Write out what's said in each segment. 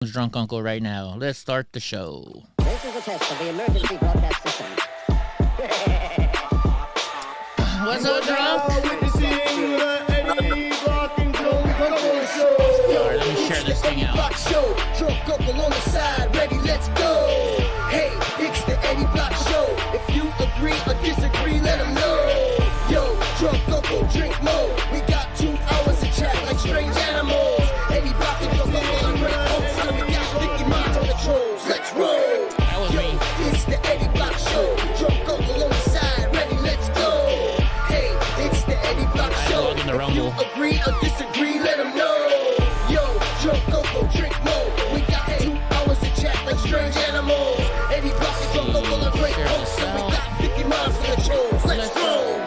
Drunk Uncle right now. Let's start the show. This is a test of the emergency broadcast system. What's up, Drunk? Witnessing the Eddie Block and show. Alright, let me share this thing out. Block show. Drunk Uncle on the side, ready, let's go. Hey, it's the Eddie Block show. If you agree or disagree, let them know. Yo, Drunk Uncle, drink more. We got 2 hours to chat like strange animals. Eddie Block and Drunk Uncle are great hosts. So we got 50 minds on the trolls. Let's roll. That was Yo, me. it's the Eddie Block show. Drunk Uncle on the side, ready, let's go. Hey, it's the Eddie Block show. log in the If you Rumble. agree or disagree, let them know. Yo, Drunk Uncle, drink more. We got 2 hours to chat like strange animals. Eddie Block and Drunk Uncle are great hosts. So we got 50 miles for the trolls. Let's roll.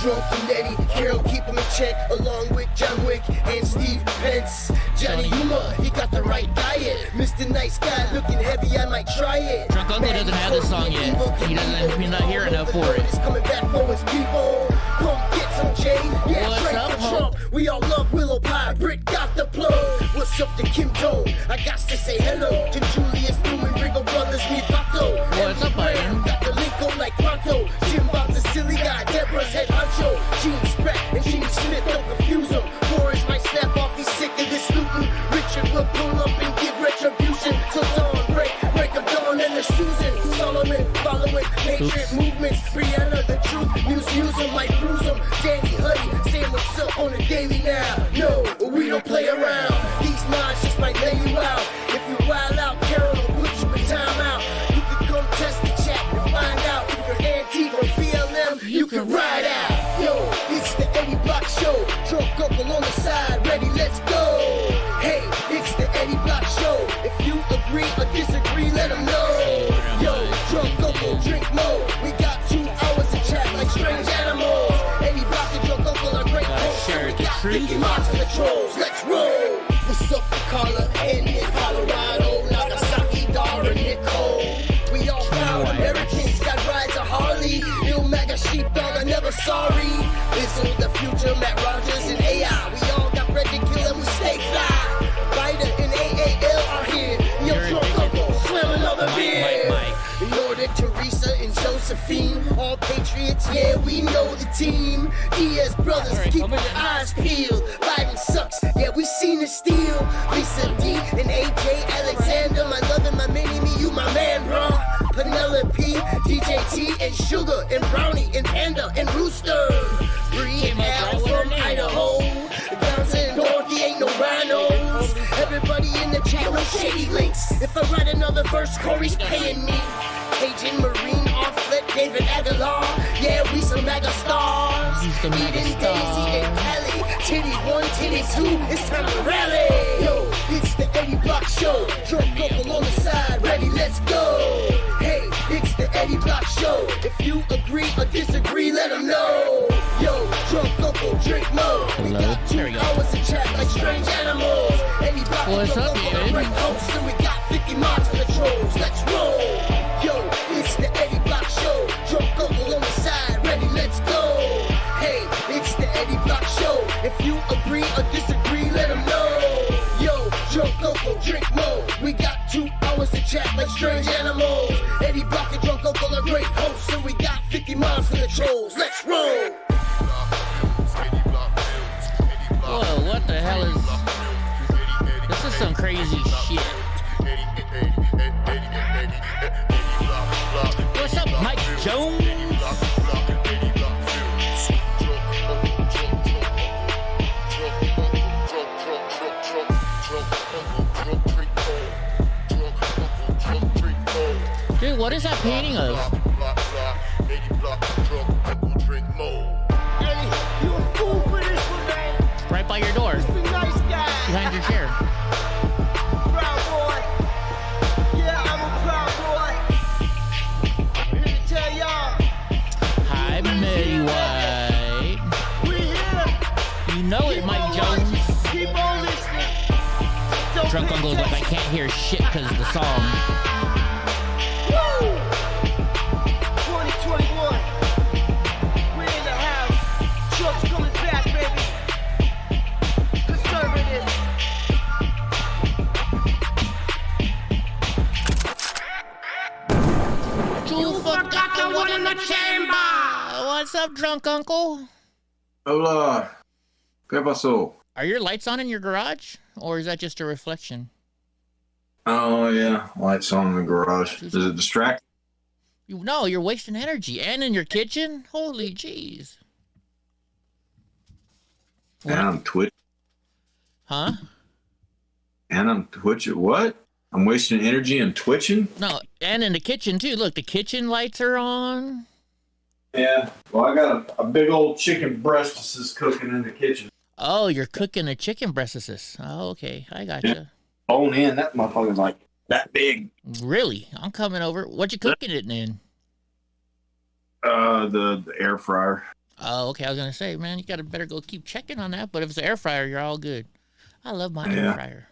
Drunk and Eddie, Carol, keep him in check, along with John Wick and Steve Pence. Johnny Yuma, he got the right diet. Mr. Nice Guy, looking heavy, I might try it. Drunk Uncle doesn't have this song yet. He's not here enough for it. He's coming back for his people. Come get some Jay. Yeah, What's Frank up, for Ho? Trump. We all love Willow Pie. Brit got the plug. What's up to Kim Jong? I got to say hello to Julius Newman, Ringo Brothers, me Fato. What's up, Biden? Got the link on like Pronto. Jim Bob's a silly guy. Deborah's head honcho. Gene Spratt and Gene Smith, don't confuse him. Boris might snap off, he's sick of this looting. Richard will pull up and give retribution. So Dawn, break of dawn and the Susan. Solomon, following Patriot movements. Brianna, the truth, Muse him like bruise him. Danny, Huddy, saying what's up on the daily now. No, we don't play around. These nines just might lay you out. If you wild out, Carol will put you in timeout. You can come test the chat and find out if you're anti or BLM. You can ride out. Yo, it's the Eddie Block show. Drunk Uncle on the side, ready, let's go. Hey, it's the Eddie Block show. If you agree or disagree, let them know. Yo, Drunk Uncle, drink more. We got 2 hours to chat like strange animals. Eddie Block and Drunk Uncle are great hosts. So we got 50 miles for the trolls. Let's roll. What's up, Carla? In Colorado, Nagasaki, Dara, Nicole. We all proud Americans got rides a Harley. Ill MAGA sheepdog, I'm never sorry. Bizzle, the future, Matt Rogers, and AI. We all got bread to kill and we stay fly. Biden and AAL are here. Yo, Drunk Uncle, slam another beer. Nordic, Teresa, and Josephine. All patriots, yeah, we know the team. Diaz brothers, keep your eyes peeled. Biden sucks, yeah, we seen the steal. Lisa D and AJ Alexander, my love and my mini-me, you my man, bro. Penelope, DJT, and Sugar, and Brownie, and Panda, and Rooster. Bree and Al from Idaho. Johnson and Dorothy ain't no rhinos. Everybody in the chat, no shady links. If I write another verse, Corey's paying me. Cajun, Marine, Offlet, David Aguilar. Yeah, we some mega stars. Eden, Daisy, and Kelly. Titty 1, titty 2, it's time to rally. Yo, it's the Eddie Block show. Drunk Uncle on the side, ready, let's go. Hey, it's the Eddie Block show. If you agree or disagree, let them know. Yo, Drunk Uncle, drink more. We got 2 hours to chat like strange animals. Eddie Block and What's Drunk up, Uncle are David? great hosts, and we got 50 mods for the trolls. Let's roll. Yo, it's the Eddie Block show. Drunk Uncle on the side, ready, let's go. Hey, it's the Eddie Block show. If you agree or disagree, let them know. Yo, Drunk Uncle, drink more. We got 2 hours to chat like strange animals. Eddie Block and Drunk Uncle are great hosts, and we got 50 miles for the trolls. Let's roll. Whoa, what the hell is... This is some crazy shit. What's up, Mike Jones? Dude, what is that painting of? Hey, you a fool for this one, man. Right by your door, Just be nice guy. behind your chair. Proud boy. Yeah, I'm a proud boy. I'm here to tell y'all, Hi, Mary White. we here. You know it, Mike Jones. Keep on listening. Don't Drunk pay Uncle's like, I attention. can't hear shit because of the song. Woo! 2021. We're in the house. Trump's coming back, baby. Conservative. got the one in the chamber. What's up, drunk uncle? Hola. ¿Qué pasó? Are your lights on in your garage, or is that just a reflection? Oh, yeah. Lights on in the garage. Does it distract? No, you're wasting energy. And in your kitchen? Holy jeez. And I'm twitching. Huh? And I'm twitching. What? I'm wasting energy and twitching? No, and in the kitchen, too. Look, the kitchen lights are on. Yeah. Well, I got a big old chicken breast that's cooking in the kitchen. Oh, you're cooking a chicken breast. Oh, okay. I got you. Bone in. That motherfucker's like that big. Really? I'm coming over. What you cooking it in? The air fryer. Oh, okay. I was going to say, man, you got to better go keep checking on that. But if it's an air fryer, you're all good. I love my air fryer.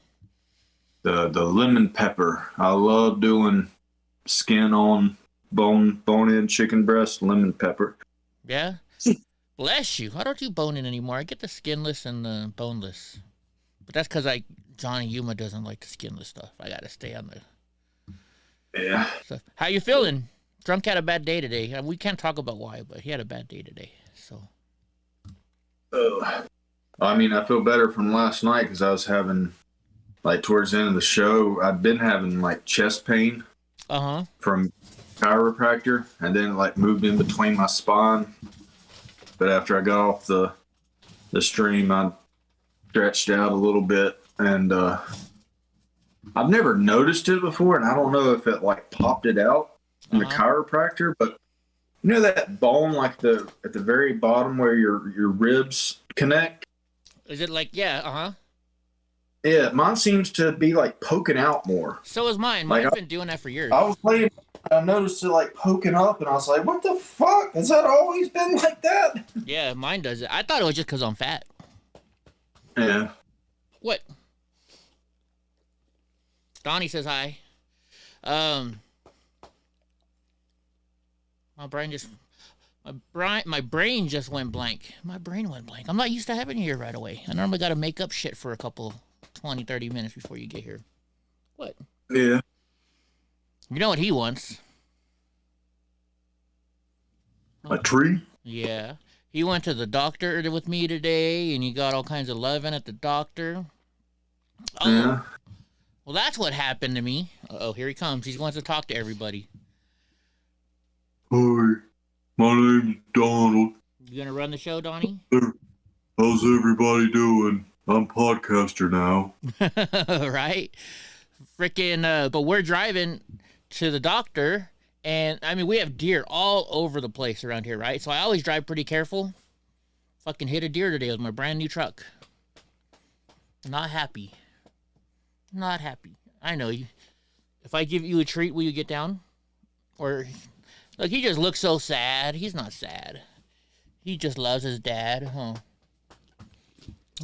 The lemon pepper. I love doing skin on bone in chicken breast, lemon pepper. Yeah? Bless you. I don't do bone in anymore. I get the skinless and the boneless. But that's because Johnny Yuma doesn't like the skinless stuff. I got to stay on the stuff. How you feeling? Drunk had a bad day today. We can't talk about why, but he had a bad day today. So. I mean, I feel better from last night because I was having, like, towards the end of the show, I've been having, like, chest pain from chiropractor, and then, like, moved in between my spine. But after I got off the stream, I stretched out a little bit, and I've never noticed it before, and I don't know if it, like, popped it out from the chiropractor, but you know that bone, like, at the very bottom where your ribs connect? Is it like, yeah, Yeah, mine seems to be, like, poking out more. So is mine. Mine's been doing that for years. I was playing, I noticed it, like, poking up, and I was like, what the fuck? Has that always been like that? Yeah, mine does it. I thought it was just because I'm fat. Yeah. What? Donnie says hi. My brain just went blank. My brain went blank. I'm not used to having you here right away. I normally got to make up shit for a couple 20, 30 minutes before you get here. What? Yeah. You know what he wants? A tree? Yeah. He went to the doctor with me today, and he got all kinds of loving at the doctor. Oh. Yeah. Well, that's what happened to me. Uh-oh, here he comes. He wants to talk to everybody. Hi, my name's Donald. You gonna run the show, Donnie? How's everybody doing? I'm podcaster now. Right? Freaking, but we're driving to the doctor, and, I mean, we have deer all over the place around here, right? So I always drive pretty careful. Fucking hit a deer today with my brand new truck. Not happy. Not happy. I know you. If I give you a treat, will you get down? Or... Look, he just looks so sad. He's not sad. He just loves his dad, huh?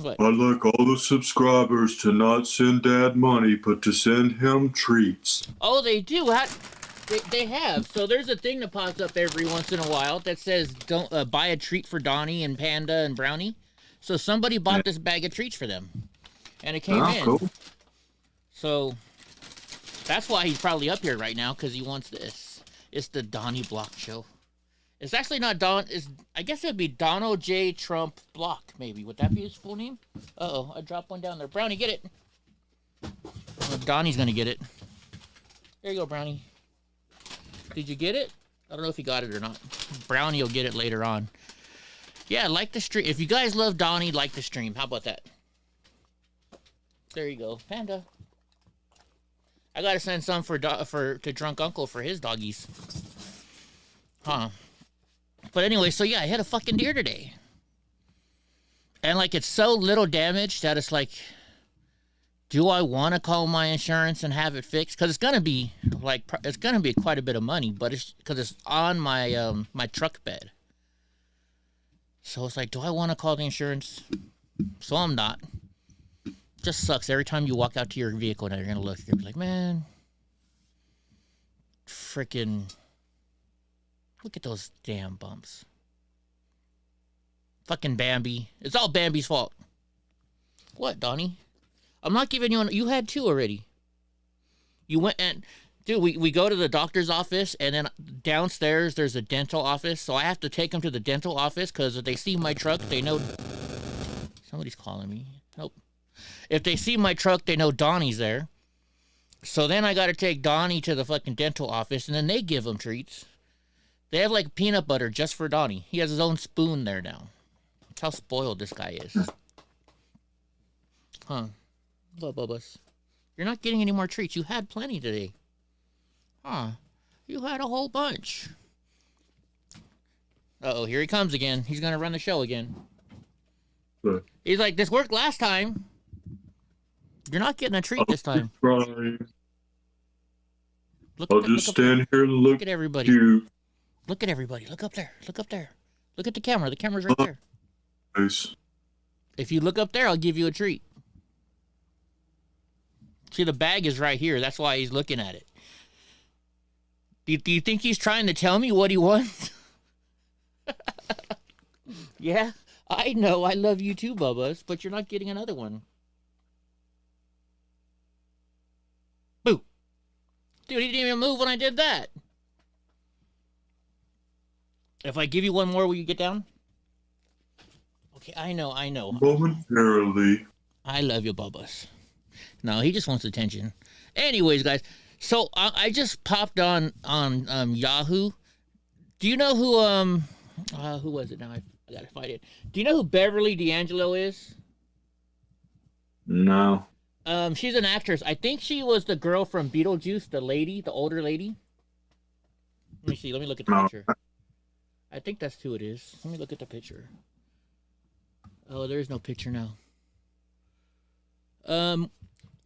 What? I'd like all the subscribers to not send Dad money, but to send him treats. Oh, they do. They have. So there's a thing that pops up every once in a while that says, "Don't buy a treat for Donnie and Panda and Brownie." So somebody bought this bag of treats for them, and it came in. Cool. So that's why he's probably up here right now, because he wants this. It's the Donnie Block show. It's actually not Don. I guess it'd be Donald J. Trump Block, maybe. Would that be his full name? Uh-oh, I dropped one down there. Brownie, get it. Oh, Donnie's gonna get it. There you go, Brownie. Did you get it? I don't know if he got it or not. Brownie will get it later on. Yeah, like the stream. If you guys love Donnie, like the stream. How about that? There you go, Panda. I gotta send some to Drunk Uncle for his doggies. Huh. But anyway, so yeah, I hit a fucking deer today. And like, it's so little damage that it's like, do I want to call my insurance and have it fixed? Because it's gonna be like, it's gonna be quite a bit of money, but it's because it's on my my truck bed. So it's like, do I want to call the insurance? So I'm not. Just sucks. Every time you walk out to your vehicle now, you're gonna look, you're gonna be like, man, freaking, look at those damn bumps. Fucking Bambi. It's all Bambi's fault. What, Donnie? I'm not giving you you had two already. You went and Dude, we go to the doctor's office, and then downstairs there's a dental office. So I have to take them to the dental office because if they see my truck, they know... Somebody's calling me. Nope. If they see my truck, they know Donnie's there. So then I got to take Donnie to the fucking dental office, and then they give him treats. They have like peanut butter just for Donnie. He has his own spoon there now. That's how spoiled this guy is. Huh. What, Bubba's? You're not getting any more treats. You had plenty today. Huh. You had a whole bunch. Uh-oh, here he comes again. He's going to run the show again. But He's like, this worked last time. You're not getting a treat this time. I'll just stand here and look at everybody. Cute. Look at everybody. Look up there. Look up there. Look at the camera. The camera's right there. Nice. If you look up there, I'll give you a treat. See, the bag is right here. That's why he's looking at it. Do you think he's trying to tell me what he wants? Yeah, I know. I love you too, Bubba's, but you're not getting another one. Boo. Dude, he didn't even move when I did that. If I give you one more, will you get down? Okay, I know. Momentarily. I love you, Bubba's. No, he just wants attention. Anyways, guys, so I just popped on Yahoo. Do you know who was it now? I gotta find it. Do you know who Beverly D'Angelo is? No. She's an actress. I think she was the girl from Beetlejuice, the older lady. Let me see. Let me look at the picture. I think that's who it is. Let me look at the picture. Oh, there is no picture now.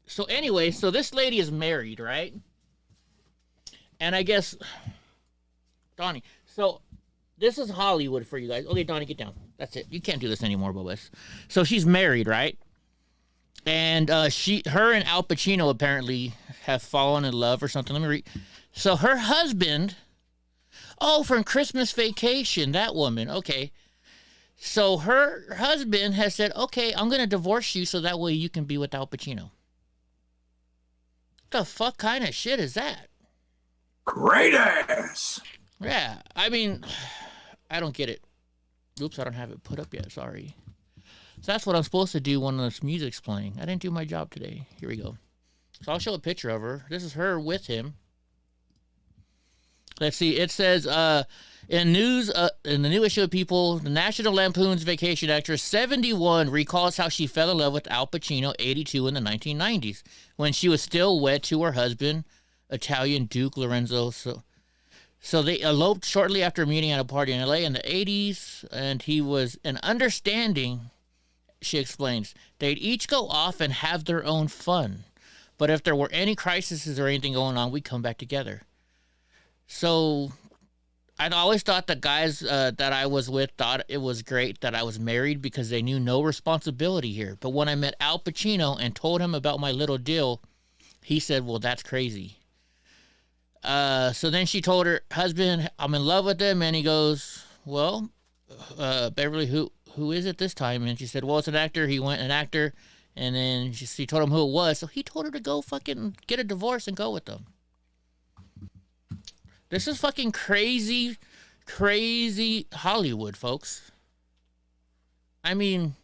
So anyway, so this lady is married, right? And I guess, Donnie, so this is Hollywood for you guys. Okay, Donnie, get down. That's it. You can't do this anymore, Bobas. So she's married, right? And her and Al Pacino apparently have fallen in love or something. Let me read. So her husband, from Christmas Vacation, that woman. Okay. So her husband has said, okay, I'm going to divorce you so that way you can be with Al Pacino. What the fuck kind of shit is that? Great ass. Yeah, I mean, I don't get it. Oops, I don't have it put up yet. Sorry. So that's what I'm supposed to do when this music's playing. I didn't do my job today. Here we go. So I'll show a picture of her. This is her with him. Let's see. It says, in the new issue of People, the National Lampoon's Vacation actress 71 recalls how she fell in love with Al Pacino 82 in the 1990s when she was still wed to her husband, Italian Duke Lorenzo. So they eloped shortly after meeting at a party in LA in the 80s, and he was an understanding, she explains. They'd each go off and have their own fun. But if there were any crises or anything going on, we'd come back together. So I'd always thought the guys that I was with thought it was great that I was married because they knew no responsibility here. But when I met Al Pacino and told him about my little deal, he said, well, that's crazy. So then she told her husband, I'm in love with him. And he goes, well, Beverly, who is it this time? And she said, well, it's an actor. He went an actor. And then she told him who it was. So he told her to go fucking get a divorce and go with them. This is fucking crazy, crazy Hollywood, folks. I mean,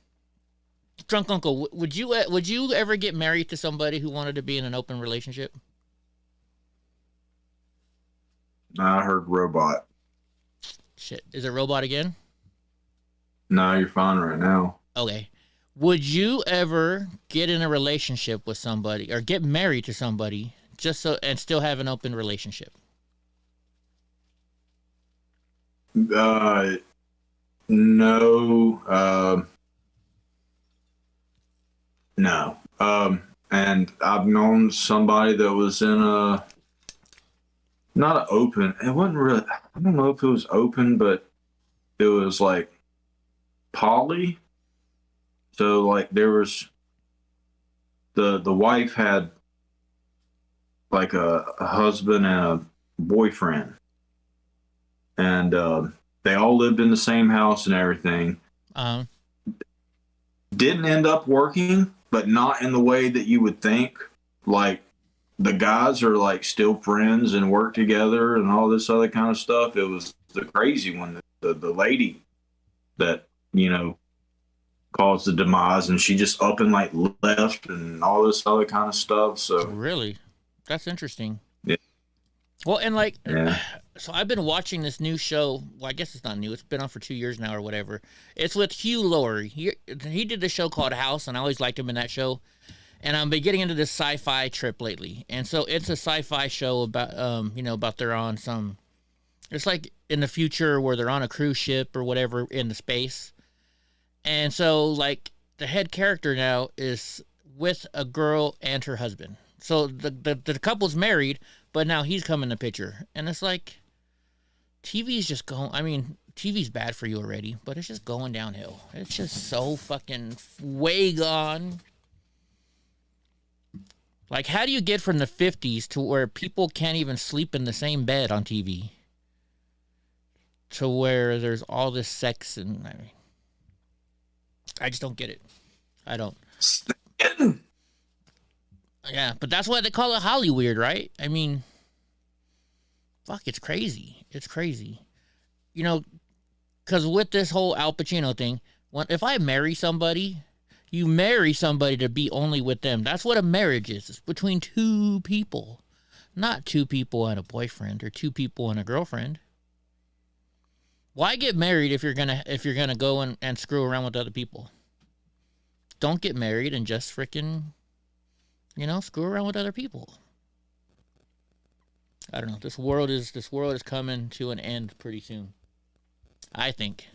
Drunk Uncle, would you ever get married to somebody who wanted to be in an open relationship? I heard robot. Shit, is it robot again? No, you're fine right now. Okay. Would you ever get in a relationship with somebody or get married to somebody and still have an open relationship? No. No. And I've known somebody that was in not an open. It wasn't really. I don't know if it was open, but it was like poly. So like there was the wife had like a husband and a boyfriend. And they all lived in the same house and everything. Didn't end up working, but not in the way that you would think. Like the guys are like still friends and work together and all this other kind of stuff. It was the crazy one, the lady that, you know, caused the demise, and she just up and like left and all this other kind of stuff. So really, that's interesting. Yeah. Well, and like, yeah. So I've been watching this new show. Well, I guess it's not new. It's been on for 2 years now or whatever. It's with Hugh Laurie. He did this show called House, and I always liked him in that show. And I've been getting into this sci-fi trip lately. And so it's a sci-fi show about, you know, about they're on some, it's like in the future where they're on a cruise ship or whatever in the space. And so like the head character now is with a girl and her husband. So the couple's married, but now he's come in the picture. And it's like, TV's just going, I mean, TV's bad for you already, but it's just going downhill. It's just so fucking way gone. Like, how do you get from the 50s to where people can't even sleep in the same bed on TV to where there's all this sex and, I mean, I just don't get it. I don't. Yeah, but that's why they call it Hollyweird, right? I mean, fuck, it's crazy. It's crazy. You know, because with this whole Al Pacino thing, if I marry somebody, you marry somebody to be only with them. That's what a marriage is. It's between two people, not two people and a boyfriend or two people and a girlfriend. Why get married if you're gonna go and screw around with other people? Don't get married and just freaking, you know, screw around with other people. I don't know. This world is coming to an end pretty soon. I think.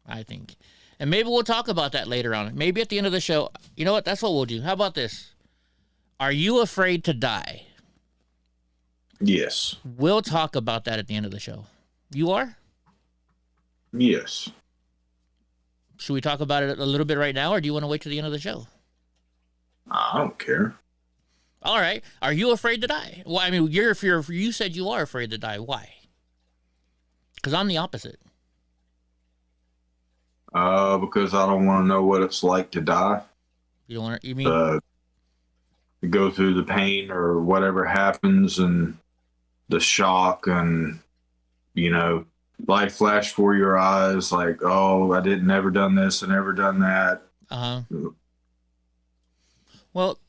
And maybe we'll talk about that later on. Maybe at the end of the show. You know what? That's what we'll do. How about this? Are you afraid to die? Yes. We'll talk about that at the end of the show. You are? Yes. Should we talk about it a little bit right now, or do you want to wait to the end of the show? I don't care. All right. Are you afraid to die? Well, I mean, you said you are afraid to die. Why? Because I'm the opposite. Because I don't want to know what it's like to die. You don't want to, you mean? To go through the pain or whatever happens and the shock and, you know, life flash before your eyes like, oh, I didn't never done this and never done that. Well,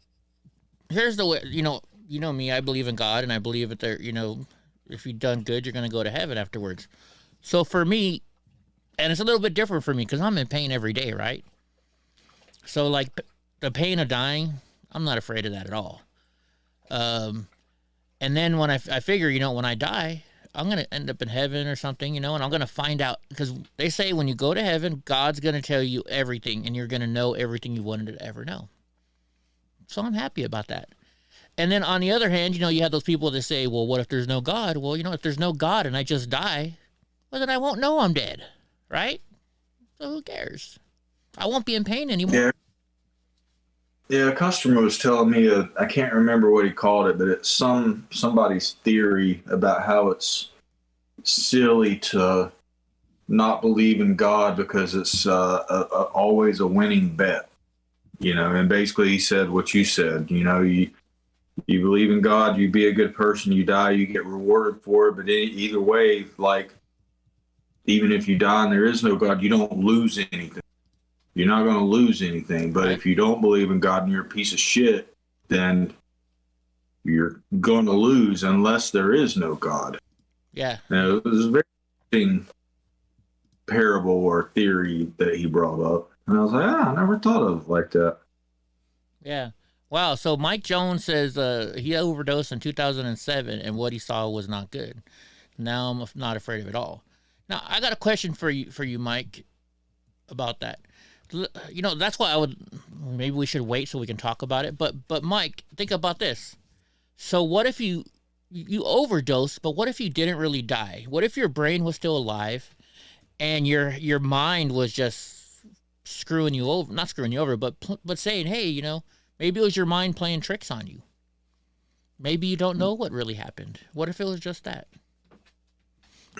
here's the way, you know me, I believe in God, and I believe that there, you know, if you've done good, you're going to go to heaven afterwards. So for me, and it's a little bit different for me because I'm in pain every day, right? So like the pain of dying, I'm not afraid of that at all. And then when I figure, you know, when I die, I'm going to end up in heaven or something, you know, and I'm going to find out, because they say when you go to heaven, God's going to tell you everything and you're going to know everything you wanted to ever know. So I'm happy about that. And then on the other hand, you know, you have those people that say, well, what if there's no God? Well, you know, if there's no God and I just die, well, then I won't know I'm dead, right? So who cares? I won't be in pain anymore. Yeah, a customer was telling me, I can't remember what he called it, but it's somebody's theory about how it's silly to not believe in God because it's always a winning bet. You know, and basically he said what you said, you know, you believe in God, you be a good person, you die, you get rewarded for it. But either way, like, even if you die and there is no God, you don't lose anything. You're not going to lose anything. But if you don't believe in God and you're a piece of shit, then you're going to lose unless there is no God. Yeah. Now, it was a very interesting parable or theory that he brought up. And I was like, I never thought of it like that. Yeah. Wow. So Mike Jones says he overdosed in 2007 and what he saw was not good. Now I'm not afraid of it all. Now, I got a question for you, Mike, about that. You know, that's why maybe we should wait so we can talk about it. But Mike, think about this. So what if you overdosed, but what if you didn't really die? What if your brain was still alive and your mind was just screwing you over, not screwing you over, but saying, hey, you know, maybe it was your mind playing tricks on you. Maybe you don't know what really happened. What if it was just that?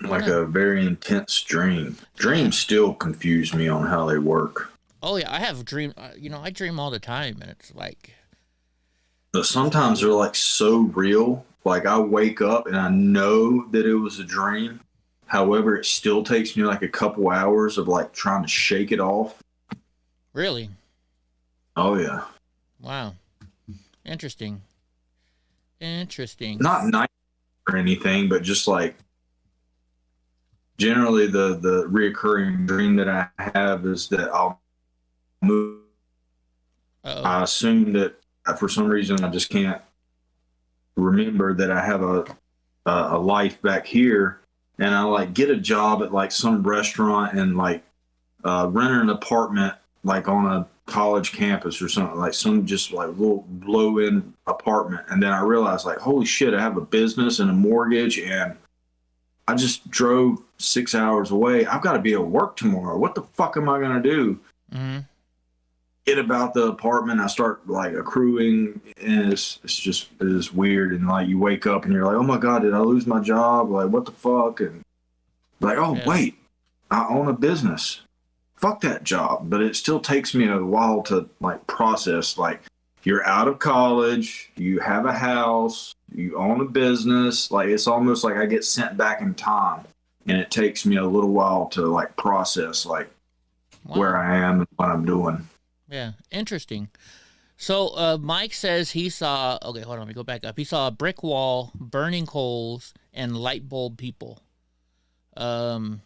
Like a very intense dream. Dreams still confuse me on how they work. Oh yeah, I have dream. You know, I dream all the time, and it's like, But sometimes they're like so real. Like I wake up and I know that it was a dream. However, it still takes me like a couple hours of like trying to shake it off. Really? Oh yeah. Wow. Interesting. Not night or anything, but just like generally the reoccurring dream that I have is that I'll move. Uh-oh. I assume that for some reason I just can't remember that I have a life back here, and I like get a job at like some restaurant and like rent an apartment like on a college campus or something, like some just like little low end apartment, and then I realized like, holy shit, I have a business and a mortgage, and I just drove 6 hours away. I've got to be at work tomorrow. What the fuck am I gonna do? Mm-hmm. Get about the apartment. I start like accruing, and it's weird. And like you wake up and you're like, oh my god, did I lose my job? Like what the fuck? And like, oh wait, I own a business. Fuck that job. But it still takes me a while to like process. Like you're out of college, you have a house, you own a business. Like it's almost like I get sent back in time, and it takes me a little while to like process like where I am and what I'm doing. Yeah, interesting. So Mike says he saw, okay, hold on, let me go back up. He saw a brick wall, burning coals, and light bulb people. And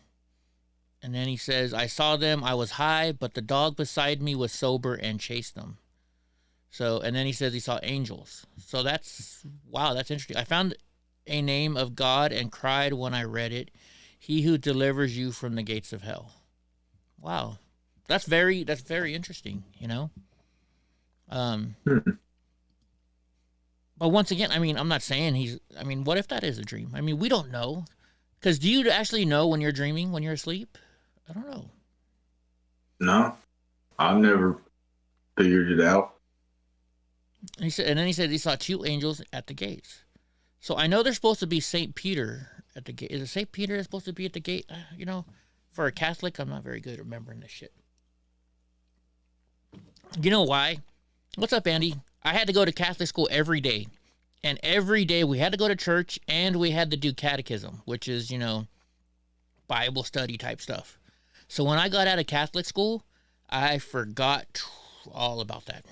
then he says, I saw them, I was high, but the dog beside me was sober and chased them. So, and then he says he saw angels. So that's, wow, that's interesting. I found a name of God and cried when I read it. He who delivers you from the gates of hell. Wow. That's very interesting, you know? But once again, I mean, I'm not saying what if that is a dream? I mean, we don't know. Because do you actually know when you're dreaming, when you're asleep? I don't know. No, I've never figured it out. And then he said he saw two angels at the gates. So I know there's supposed to be St. Peter at the gate. Is it St. Peter that's supposed to be at the gate? You know, for a Catholic, I'm not very good at remembering this shit. You know why? What's up, Andy? I had to go to Catholic school every day. And every day we had to go to church and we had to do catechism, which is, you know, Bible study type stuff. So when I got out of Catholic school, I forgot all about that.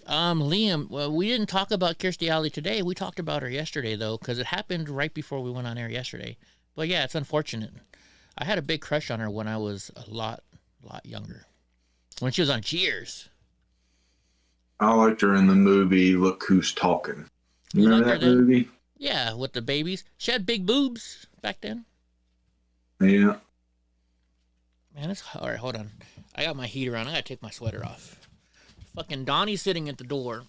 Liam, well, we didn't talk about Kirstie Alley today. We talked about her yesterday, though, because it happened right before we went on air yesterday. But yeah, it's unfortunate. I had a big crush on her when I was a lot younger. When she was on Cheers. I liked her in the movie Look Who's Talking. You remember that movie? Yeah, with the babies. She had big boobs back then. Yeah. Man, it's all right. Hold on. I got my heater on. I gotta take my sweater off. Fucking Donnie's sitting at the door.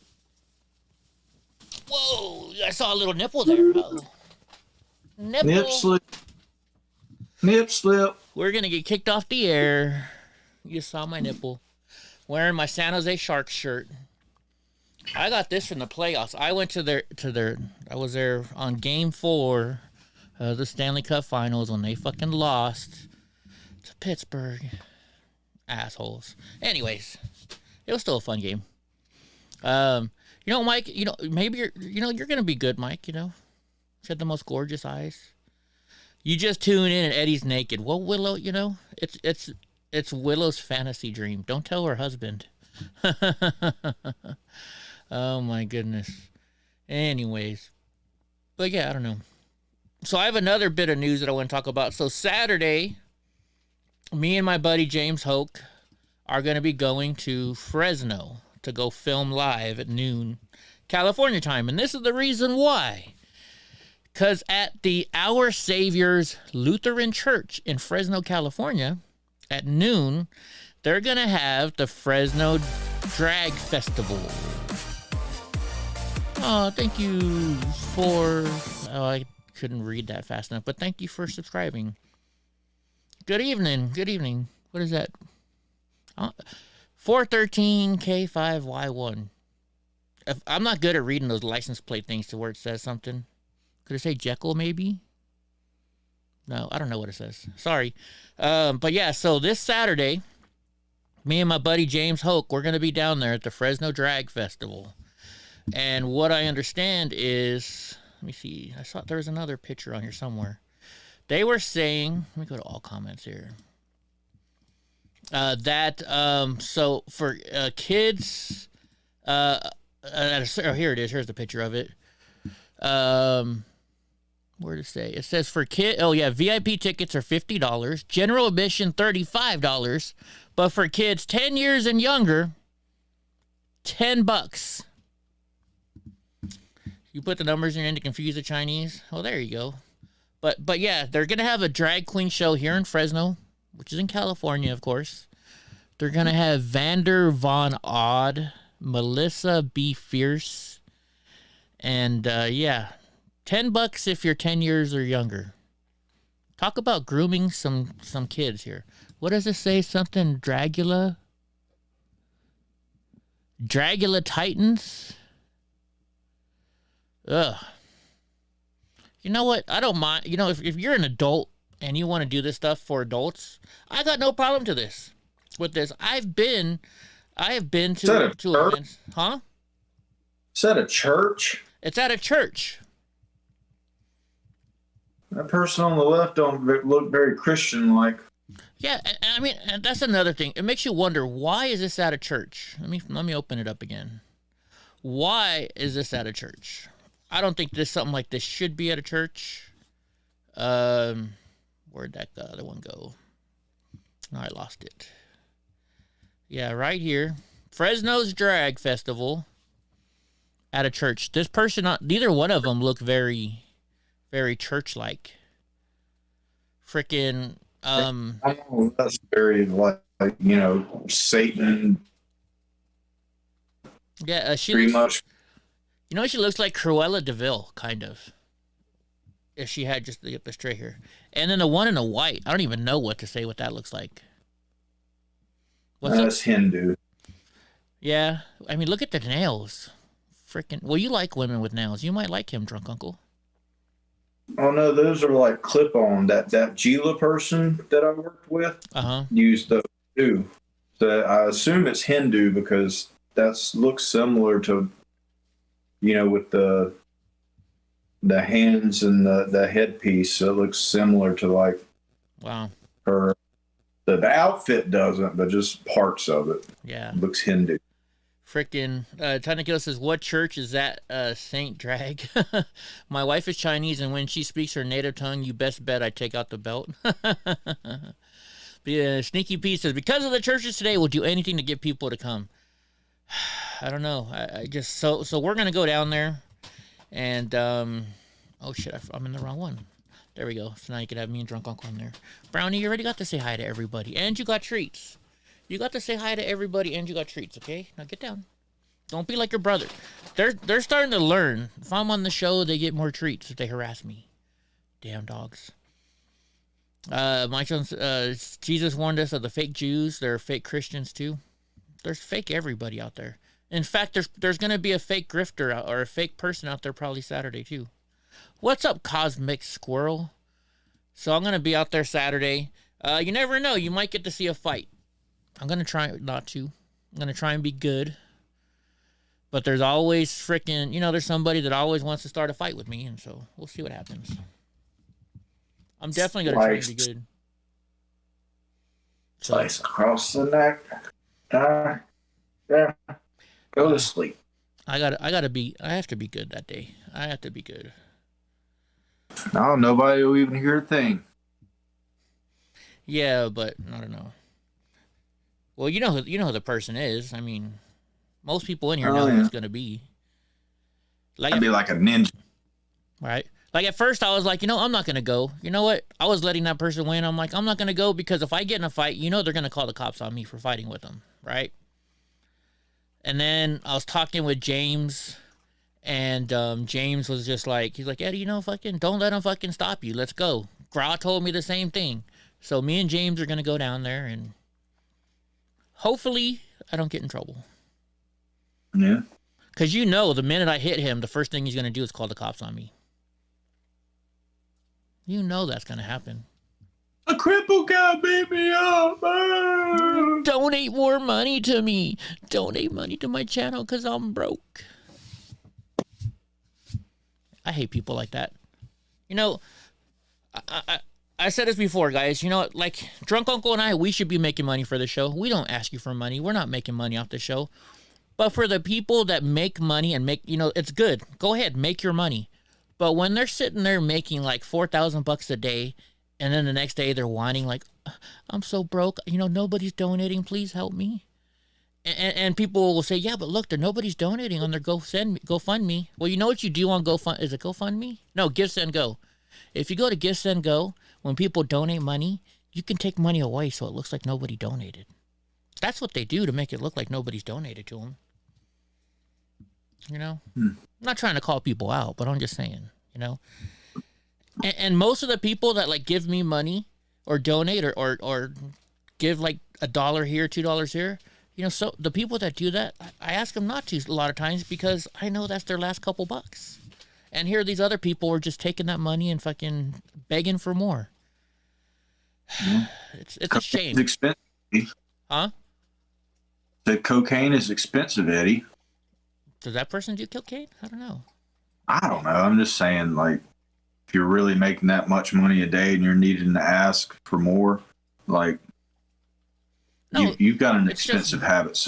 Whoa! I saw a little nipple there. Uh-oh. Nipple. Nip slip. Nip slip. We're gonna get kicked off the air. You saw my nipple. Wearing my San Jose Sharks shirt. I got this from the playoffs. I went I was there on game 4 of the Stanley Cup Finals when they fucking lost to Pittsburgh. Assholes. Anyways, it was still a fun game. You know, Mike, you know, maybe you're going to be good, Mike, you know. She had the most gorgeous eyes. You just tune in and Eddie's naked. Well, Willow, you know, it's Willow's fantasy dream. Don't tell her husband. Oh my goodness. Anyways. But yeah, I don't know. So I have another bit of news that I want to talk about. So Saturday, me and my buddy James Hoke are going to be going to Fresno to go film live at noon California time. And this is the reason why. Because at the Our Savior's Lutheran Church in Fresno, California, at noon, they're going to have the Fresno Drag Festival. Oh, thank you for... Oh, I couldn't read that fast enough, but thank you for subscribing. Good evening. Good evening. What is that? 413K5Y1. I'm not good at reading those license plate things to where it says something. Could it say Jekyll, maybe? No, I don't know what it says. Sorry. But yeah, so this Saturday, me and my buddy James Hoke, we're going to be down there at the Fresno Drag Festival. And what I understand is, let me see. I saw there was another picture on here somewhere. They were saying, let me go to all comments here. So for kids, here it is. Here's the picture of it. Where to say? It says for kid. Oh yeah, VIP tickets are $50. General admission $35. But for kids 10 years and younger, $10. You put the numbers in to confuse the Chinese. Well, there you go. But yeah, they're gonna have a drag queen show here in Fresno, which is in California, of course. They're gonna have Vander Von Odd, Melissa B. Fierce, and yeah, $10 if you're 10 years or younger. Talk about grooming some kids here. What does it say? Something Dragula Titans. Ugh. You know what? I don't mind. You know, if you're an adult and you want to do this stuff for adults, I got no problem with this. I have been to events. Huh? Is that a church? It's at a church. That person on the left don't look very Christian-like. Yeah, I mean, and that's another thing. It makes you wonder, why is this at a church? Let me open it up again. Why is this at a church? I don't think something like this should be at a church. Where'd that other one go? Oh, I lost it. Yeah, right here. Fresno's Drag Festival at a church. This person, neither one of them look very, very church-like. Freaking, that's very, like, you know, Satan. Yeah, pretty much. You know, she looks like Cruella DeVille, kind of. If she had just the straight hair. And then the one in the white, I don't even know what to say what that looks like. That's Hindu. Yeah, I mean, look at the nails. Freaking, well, you like women with nails. You might like him, drunk uncle. Oh no, those are like clip-on. That Gila person that I worked with used those too. So I assume it's Hindu because looks similar to, you know, with the hands and the headpiece. So it looks similar to, like, wow, her. The outfit doesn't, but just parts of it. Yeah, it looks Hindu. Freaking Tanakil says, what church is that? Saint Drag. My wife is Chinese, and when she speaks her native tongue, you best bet I take out the belt. Yeah, Sneaky P says, because of the churches today, we'll do anything to get people to come. I don't know. I just so we're gonna go down there, and oh shit, I'm in the wrong one. There we go. So now you can have me and drunk uncle in there. Brownie, you already got to say hi to everybody, and you got treats. You got to say hi to everybody, and you got treats. Okay, now get down. Don't be like your brother. They're starting to learn. If I'm on the show, they get more treats if they harass me. Damn dogs. Mike Jones, Jesus warned us of the fake Jews. There are fake Christians too. There's fake everybody out there. In fact, there's going to be a fake grifter or a fake person out there probably Saturday too. What's up, Cosmic Squirrel? So I'm going to be out there Saturday. You never know. You might get to see a fight. I'm going to try not to. I'm going to try and be good. But there's always freaking, you know, there's somebody that always wants to start a fight with me. And so we'll see what happens. I'm definitely going to try and be good. Slice across the neck. Yeah. Go to sleep. I have to be good that day. I have to be good. No, nobody will even hear a thing. Yeah, but I don't know. Well, you know who the person is. I mean, most people in here know who it's gonna be. Like, I'd be like a ninja. Right? Like at first I was like, I'm not gonna go. You know what? I was letting that person win. I'm like, I'm not gonna go because if I get in a fight, they're gonna call the cops on me for fighting with them, right? And then I was talking with James, and James was just like, he's like, Eddie, fucking don't let him fucking stop you. Let's go. Gra told me the same thing. So me and James are gonna go down there, and hopefully I don't get in trouble. Yeah. Because the minute I hit him, the first thing he's gonna do is call the cops on me. That's gonna happen. A cripple guy beat me up. Donate more money to me. Donate money to my channel because I'm broke. hate people like that. You know, I said this before, guys. You know, like Drunk Uncle and I, we should be making money for the show. We don't ask you for money. We're not making money off the show. But for the people that make money and make, you know, it's good. Go ahead, make your money. But when they're sitting there making like $4,000 a day, and then the next day they're whining like, I'm so broke. You know, nobody's donating. Please help me. And people will say, yeah, but look, nobody's donating on their GoFundMe. Well, you know what you do on GoFundMe? Is it GoFundMe? No, Give, Send, Go. If you go to Give, Send, Go, when people donate money, you can take money away so it looks like nobody donated. That's what they do to make it look like nobody's donated to them. You know? I'm not trying to call people out, but I'm just saying, you know? And most of the people that, like, give me money or donate or give, like, $1 here, $2 here, you know, so the people that do that, I ask them not to a lot of times because I know that's their last couple bucks. And here these other people are just taking that money and fucking begging for more. It's a shame. It's expensive. Huh? The cocaine is expensive, Eddie. Does that person do cocaine? I don't know. I don't know. I'm just saying, like, if you're really making that much money a day and you're needing to ask for more, like, no, you've got an expensive habit.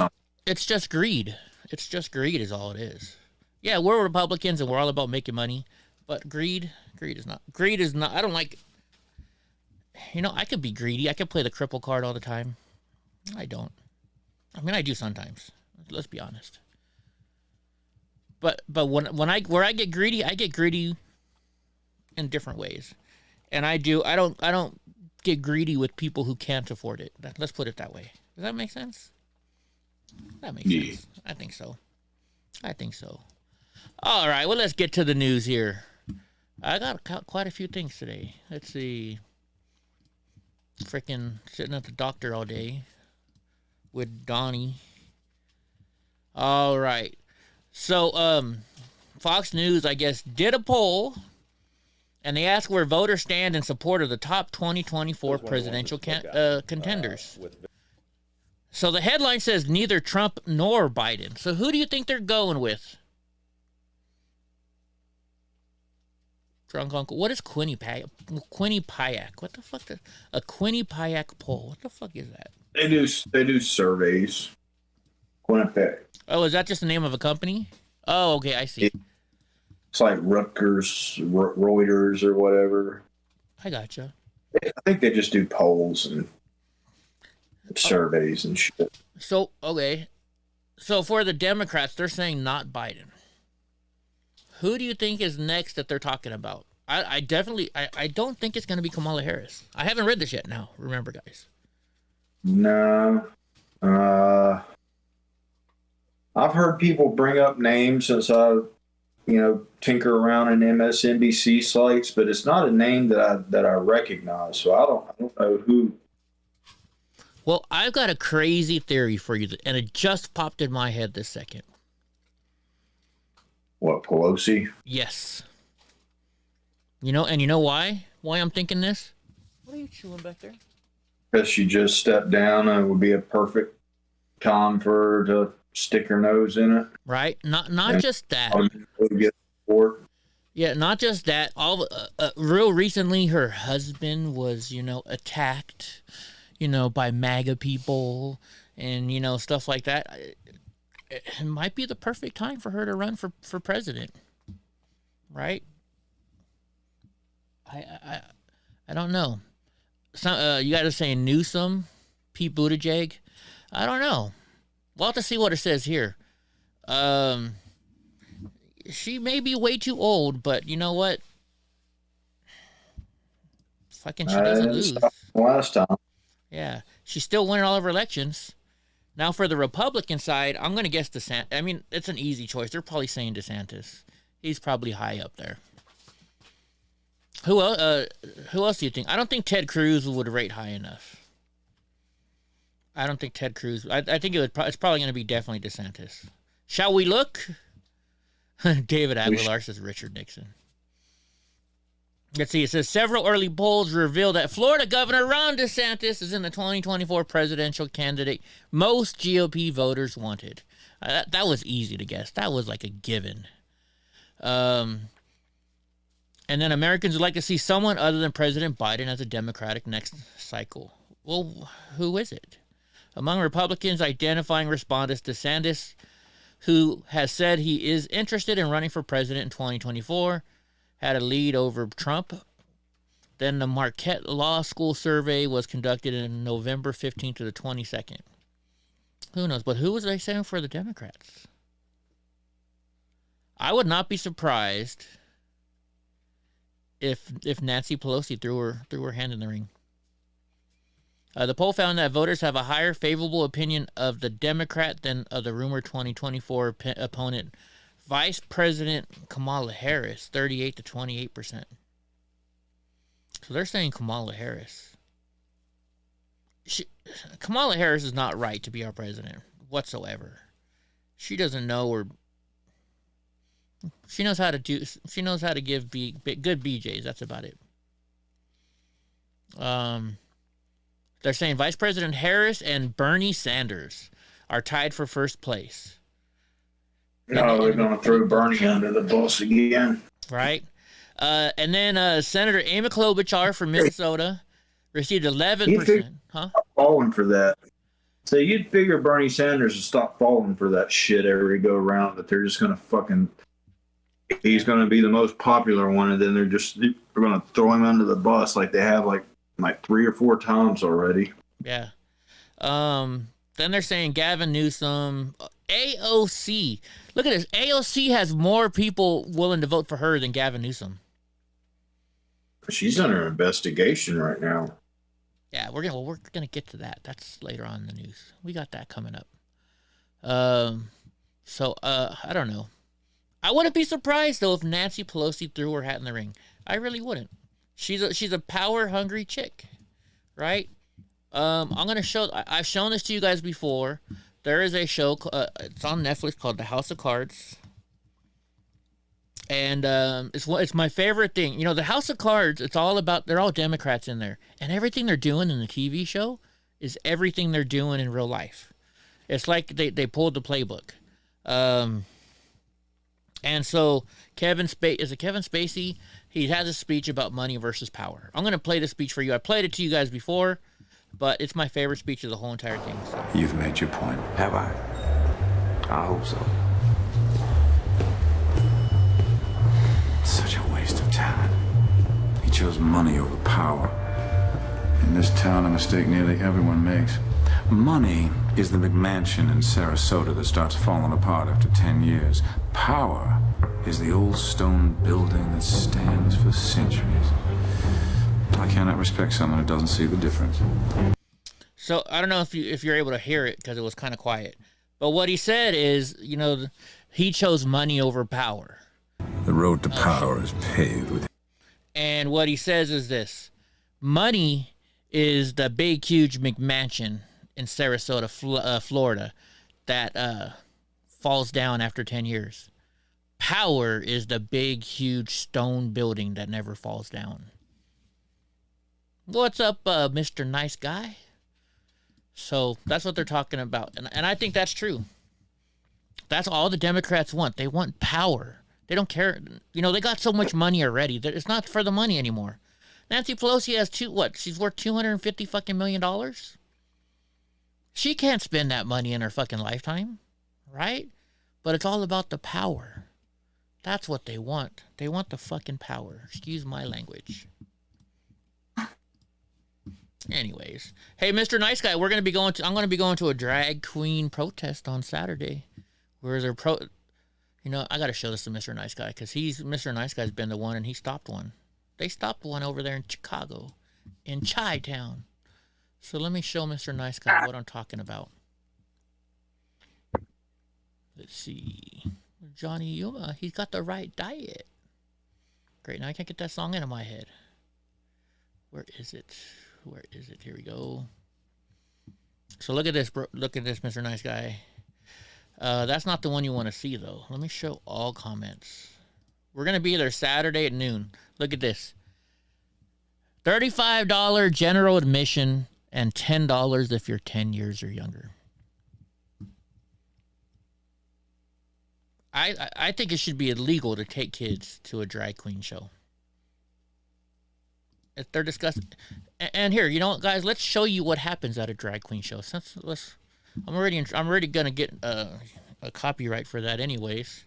It's just greed. It's just greed is all it is. Yeah, we're Republicans and we're all about making money, but greed is not. I don't like, you know, I could be greedy. I could play the cripple card all the time. I don't. I mean, I do sometimes. Let's be honest. But when I get greedy in different ways. And I don't get greedy with people who can't afford it. Let's put it that way. Does that make sense? That makes sense. I think so. All right, well, let's get to the news here. I got quite a few things today. Let's see. Freaking sitting at the doctor all day with Donnie. All right. So, Fox News, I guess, did a poll, and they asked where voters stand in support of the top 2024 presidential contenders. So the headline says neither Trump nor Biden. So who do you think they're going with? Drunk Uncle. What is Quinnipiac? What the fuck? A Quinnipiac poll. What the fuck is that? They do surveys. Quinnipiac. Oh, is that just the name of a company? Oh, okay, I see. It's like Rutgers, Reuters, or whatever. I gotcha. I think they just do polls and surveys and shit. So, okay. So for the Democrats, they're saying not Biden. Who do you think is next that they're talking about? I don't think it's going to be Kamala Harris. I haven't read this yet now. Remember, guys. No. I've heard people bring up names since I, tinker around in MSNBC sites, but it's not a name that I recognize. So I don't know who. Well, I've got a crazy theory for you, and it just popped in my head this second. What, Pelosi? Yes. You know why? Why I'm thinking this? What are you chewing back there? Because she just stepped down and it would be a perfect time for her to stick her nose in it. Right? Not just that. Get support. Yeah, not just that. Real recently, her husband was, attacked, by MAGA people and, stuff like that. It might be the perfect time for her to run for president. Right? I don't know. You got to say Newsom, Pete Buttigieg. I don't know. We'll have to see what it says here. She may be way too old, but you know what? Fucking she doesn't lose. Last time. Yeah. She's still winning all of her elections. Now for the Republican side, I'm going to guess DeSantis. I mean, it's an easy choice. They're probably saying DeSantis. He's probably high up there. Who else do you think? I don't think Ted Cruz would rate high enough. I don't think Ted Cruz. I think it's probably going to be definitely DeSantis. Shall we look? David Aguilar says Richard Nixon. Let's see. It says several early polls reveal that Florida Governor Ron DeSantis is in the 2024 presidential candidate most GOP voters wanted. That was easy to guess. That was like a given. And then Americans would like to see someone other than President Biden as a Democratic next cycle. Well, who is it? Among Republicans identifying respondents, DeSantis, who has said he is interested in running for president in 2024, had a lead over Trump. Then the Marquette Law School survey was conducted in November 15th to the 22nd. Who knows? But who was they saying for the Democrats? I would not be surprised if Nancy Pelosi threw her hand in the ring. The poll found that voters have a higher favorable opinion of the Democrat than of the rumored 2024 opponent, Vice President Kamala Harris, 38 to 28%. So they're saying Kamala Harris. Kamala Harris is not right to be our president whatsoever. She doesn't know, or she knows how to do. She knows how to give good BJs. That's about it. They're saying Vice President Harris and Bernie Sanders are tied for first place. No, they're going to throw Bernie under the bus again. Right. And then Senator Amy Klobuchar from Minnesota received 11%. Huh? Falling for that. So you'd figure Bernie Sanders would stop falling for that shit every go around, that they're just going to fucking... He's going to be the most popular one, and then they're going to throw him under the bus like they have like 3 or 4 times already. Yeah. Then they're saying Gavin Newsom, AOC. Look at this. AOC has more people willing to vote for her than Gavin Newsom. She's under investigation right now. Yeah, we're gonna get to that. That's later on in the news. We got that coming up. So I don't know. I wouldn't be surprised though if Nancy Pelosi threw her hat in the ring. I really wouldn't. She's a power hungry chick, right? I'm gonna show. I've shown this to you guys before. There is a show. It's on Netflix called The House of Cards, and it's my favorite thing. You know, The House of Cards. It's all about. They're all Democrats in there, and everything they're doing in the TV show is everything they're doing in real life. It's like they pulled the playbook. And so Kevin Spacey? He has a speech about money versus power. I'm going to play the speech for you. I played it to you guys before, but it's my favorite speech of the whole entire thing. So. You've made your point. Have I? I hope so. Such a waste of talent. He chose money over power. In this town, a mistake nearly everyone makes. Money is the McMansion in Sarasota that starts falling apart after 10 years. Power is the old stone building that stands for centuries. I cannot respect someone who doesn't see the difference. So I don't know if you're able to hear it because it was kind of quiet. But what he said is, you know, he chose money over power. The road to power is paved with... And what he says is this. Money is the big, huge McMansion in Sarasota, Florida, that falls down after 10 years. Power is the big, huge stone building that never falls down. What's up, Mr. Nice Guy? So that's what they're talking about. And I think that's true. That's all the Democrats want. They want power. They don't care. You know, they got so much money already that it's not for the money anymore. Nancy Pelosi has she's worth $250 fucking million. She can't spend that money in her fucking lifetime, right? But it's all about the power. That's what they want. They want the fucking power. Excuse my language. Anyways, hey, Mr. Nice Guy, I'm going to be going to a drag queen protest on Saturday. Where there you know, I got to show this to Mr. Nice Guy because Mr. Nice Guy's been the one and he stopped one. They stopped one over there in Chicago, in Chi-Town. So let me show Mr. Nice Guy what I'm talking about. Let's see. Johnny Yuma, he's got the right diet. Great, now I can't get that song into my head. Where is it? Where is it? Here we go. So look at this, bro. Look at this, Mr. Nice Guy. That's not the one you want to see, though. Let me show all comments. We're going to be there Saturday at noon. Look at this. $35 general admission and $10 if you're 10 years or younger. I think it should be illegal to take kids to a drag queen show. They're disgusting. And here, you know what, guys? Let's show you what happens at a drag queen show. I'm already gonna get a copyright for that, anyways.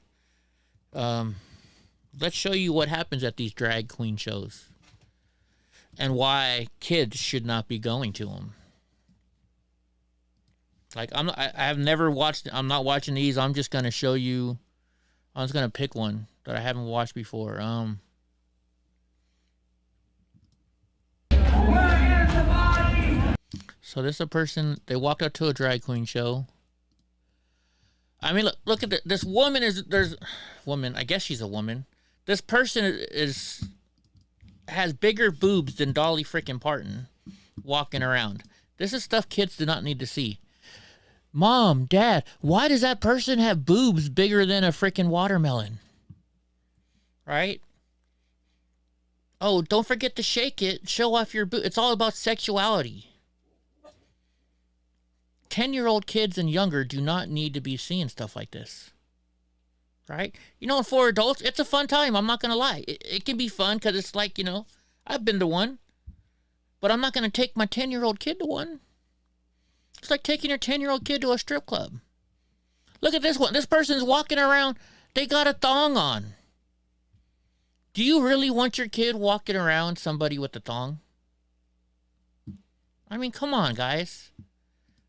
Let's show you what happens at these drag queen shows and why kids should not be going to them. Like, I have never watched. I'm not watching these. I'm just gonna show you. I'm just gonna pick one that I haven't watched before. So this is a person. They walked up to a drag queen show. I mean, look at this woman. Woman. I guess she's a woman. This person has bigger boobs than Dolly freaking Parton, walking around. This is stuff kids do not need to see. Mom, Dad, why does that person have boobs bigger than a freaking watermelon? Right? Oh, don't forget to shake it. Show off your boob. It's all about sexuality. 10-year-old kids and younger do not need to be seeing stuff like this. Right? You know, for adults, it's a fun time. I'm not going to lie. It can be fun because it's like, you know, I've been to one. But I'm not going to take my 10-year-old kid to one. It's like taking your 10-year-old kid to a strip club. Look at this one. This person's walking around. They got a thong on. Do you really want your kid walking around somebody with a thong? I mean, come on, guys.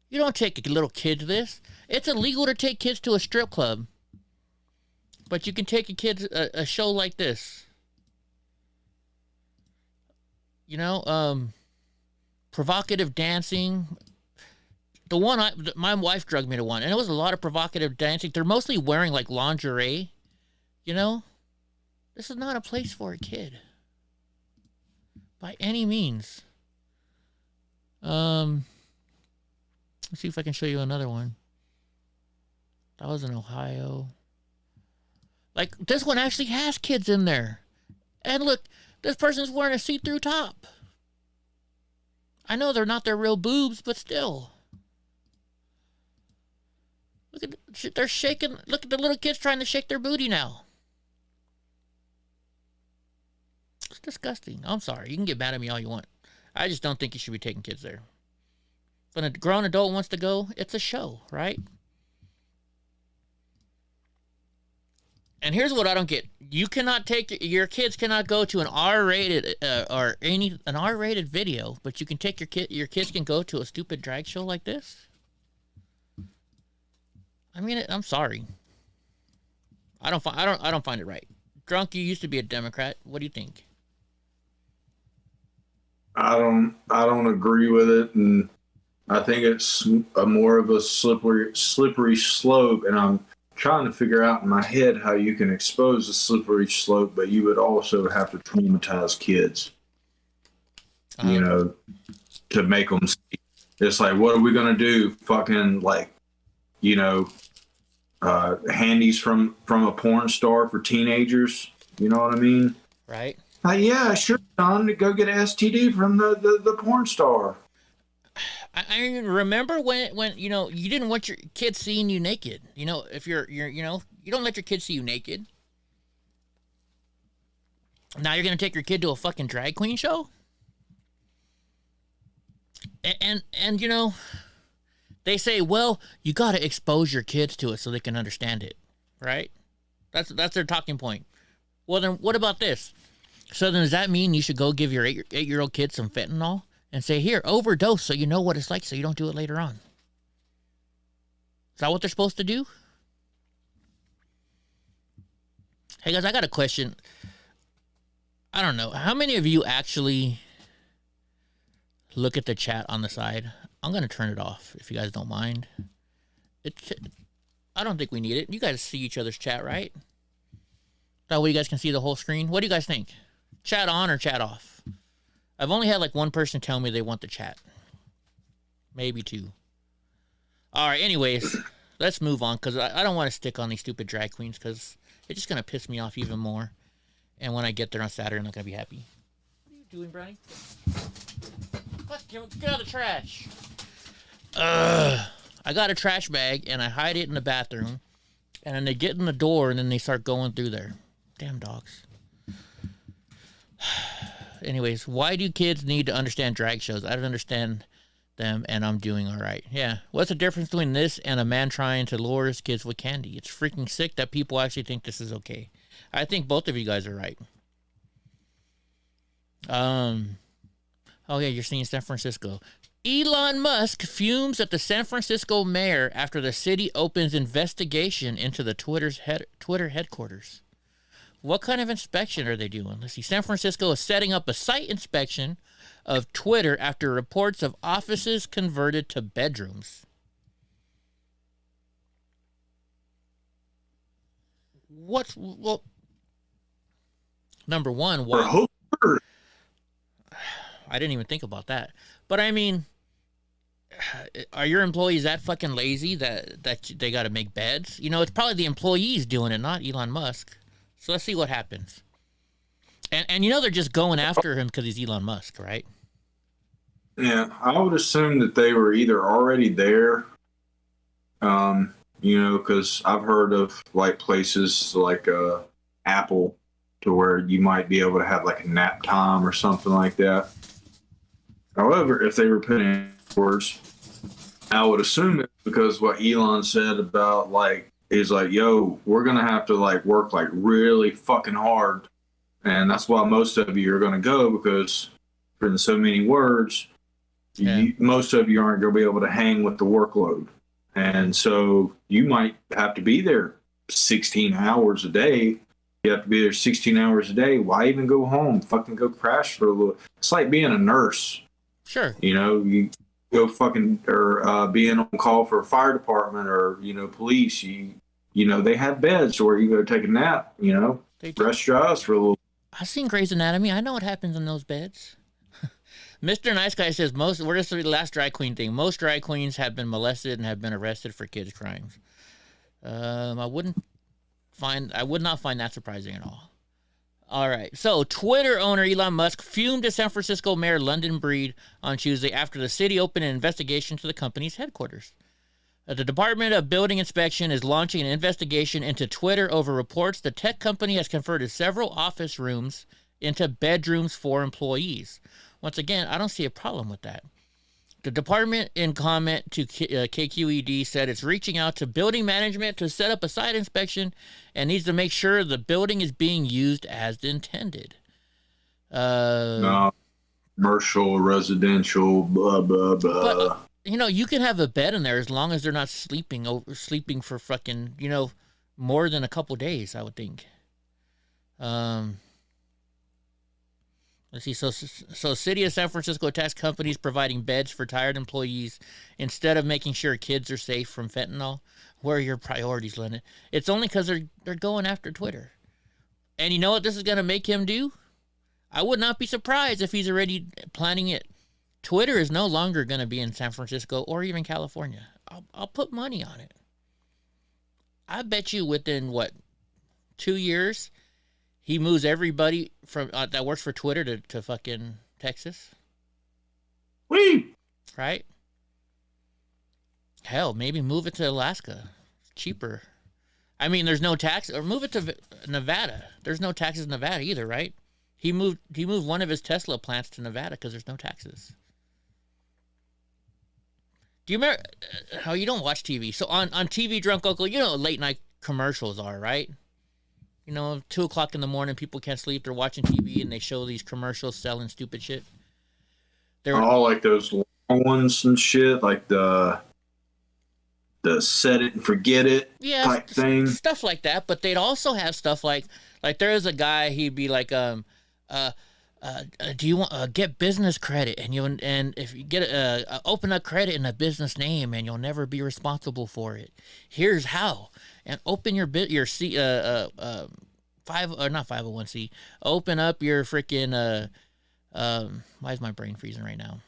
You don't take a little kid to this. It's illegal to take kids to a strip club. But you can take a kid to a show like this. You know, provocative dancing. The one my wife drugged me to one, and it was a lot of provocative dancing. They're mostly wearing like lingerie. You know, this is not a place for a kid. By any means. Let's see if I can show you another one. That was in Ohio. Like, this one actually has kids in there. And look, this person's wearing a see-through top. I know they're not their real boobs, but still. Look at, they're shaking. Look at the little kids trying to shake their booty now. It's disgusting. I'm sorry. You can get mad at me all you want. I just don't think you should be taking kids there. When a grown adult wants to go, it's a show, right? And here's what I don't get. You cannot take, your kids cannot go to an R-rated an R-rated video, but you can take your kids can go to a stupid drag show like this? I mean, I'm sorry. I don't find it right. Drunk, you used to be a Democrat. What do you think? I don't agree with it, and I think it's more of a slippery slope, and I'm trying to figure out in my head how you can expose a slippery slope, but you would also have to traumatize kids, you know, to make them see. It's like, what are we going to do? Fucking, like, you know, handies from a porn star for teenagers. You know what I mean? Right. Yeah, sure, Don, to go get an STD from the porn star. I mean, remember when you know, you didn't want your kids seeing you naked. You know, if you're you know, you don't let your kids see you naked. Now you're gonna take your kid to a fucking drag queen show? And you know, they say, well, you gotta expose your kids to it so they can understand it, right? That's their talking point. Well, then what about this? So then does that mean you should go give your 8-year-old kid some fentanyl? And say, here, overdose so you know what it's like so you don't do it later on. Is that what they're supposed to do? Hey, guys, I got a question. I don't know. How many of you actually look at the chat on the side? I'm going to turn it off if you guys don't mind. I don't think we need it. You guys see each other's chat, right? That way you guys can see the whole screen. What do you guys think? Chat on or chat off? I've only had like one person tell me they want the chat. Maybe two. All right, anyways, let's move on because I don't want to stick on these stupid drag queens because it's just going to piss me off even more. And when I get there on Saturday, I'm not going to be happy. What are you doing, Brian? Get out of the trash. I got a trash bag and I hide it in the bathroom. And then they get in the door and then they start going through there. Damn dogs. Anyways, why do kids need to understand drag shows? I don't understand them, and I'm doing all right. Yeah. What's the difference between this and a man trying to lure his kids with candy? It's freaking sick that people actually think this is okay. I think both of you guys are right. Oh, yeah, you're seeing San Francisco. Elon Musk fumes at the San Francisco mayor after the city opens investigation into the Twitter headquarters. What kind of inspection are they doing? Let's see. San Francisco is setting up a site inspection of Twitter after reports of offices converted to bedrooms. Well, number one, why? I didn't even think about that. But I mean, are your employees that fucking lazy that they got to make beds? You know, it's probably the employees doing it, not Elon Musk. So let's see what happens. And you know they're just going after him because he's Elon Musk, right? Yeah, I would assume that they were either already there, you know, because I've heard of like places like Apple to where you might be able to have like a nap time or something like that. However, if they were putting words, I would assume it because what Elon said about like, he's like, yo, we're going to have to like work like really fucking hard. And that's why most of you are going to go because for so many words, most of you aren't going to be able to hang with the workload. And so you might have to be there 16 hours a day. You have to be there 16 hours a day. Why even go home? Fucking go crash for a little. It's like being a nurse. Sure. You know, you go fucking or being on call for a fire department or, you know, police. You know, they have beds where you go take a nap, you know, rest your eyes for a little. I've seen Grey's Anatomy. I know what happens in those beds. Mr. Nice Guy says we're just the last drag queen thing. Most drag queens have been molested and have been arrested for kids' crimes. I would not find that surprising at all. All right. So, Twitter owner Elon Musk fumed at San Francisco Mayor London Breed on Tuesday after the city opened an investigation to the company's headquarters. The Department of Building Inspection is launching an investigation into Twitter over reports the tech company has converted several office rooms into bedrooms for employees. Once again, I don't see a problem with that. The department, in comment to KQED, said it's reaching out to building management to set up a site inspection and needs to make sure the building is being used as intended. No, commercial, residential, blah, blah, blah. But, you know, you can have a bed in there as long as they're not sleeping for fucking, you know, more than a couple days, I would think. Let's see. So City of San Francisco tax companies providing beds for tired employees instead of making sure kids are safe from fentanyl. Where are your priorities, Lennon? It's only because they're going after Twitter. And you know what this is going to make him do? I would not be surprised if he's already planning it. Twitter is no longer going to be in San Francisco or even California. I'll put money on it. I bet you within, 2 years... he moves everybody from that works for Twitter to fucking Texas. Whee! Right? Hell, maybe move it to Alaska. It's cheaper. I mean, there's no tax. Or move it to Nevada. There's no taxes in Nevada either, right? He moved one of his Tesla plants to Nevada because there's no taxes. Do you remember? Oh, you don't watch TV. So on TV Drunk Uncle, you know what late night commercials are, right? You know, 2 o'clock in the morning, people can't sleep. They're watching TV and they show these commercials selling stupid shit. They're all like those long ones and shit, like the set it and forget it type thing. Stuff like that. But they'd also have stuff like there is a guy, he'd be like, do you want get business credit and if you get open up credit in a business name and you'll never be responsible for it. Here's how. And open your 501c. Open up your freaking why is my brain freezing right now?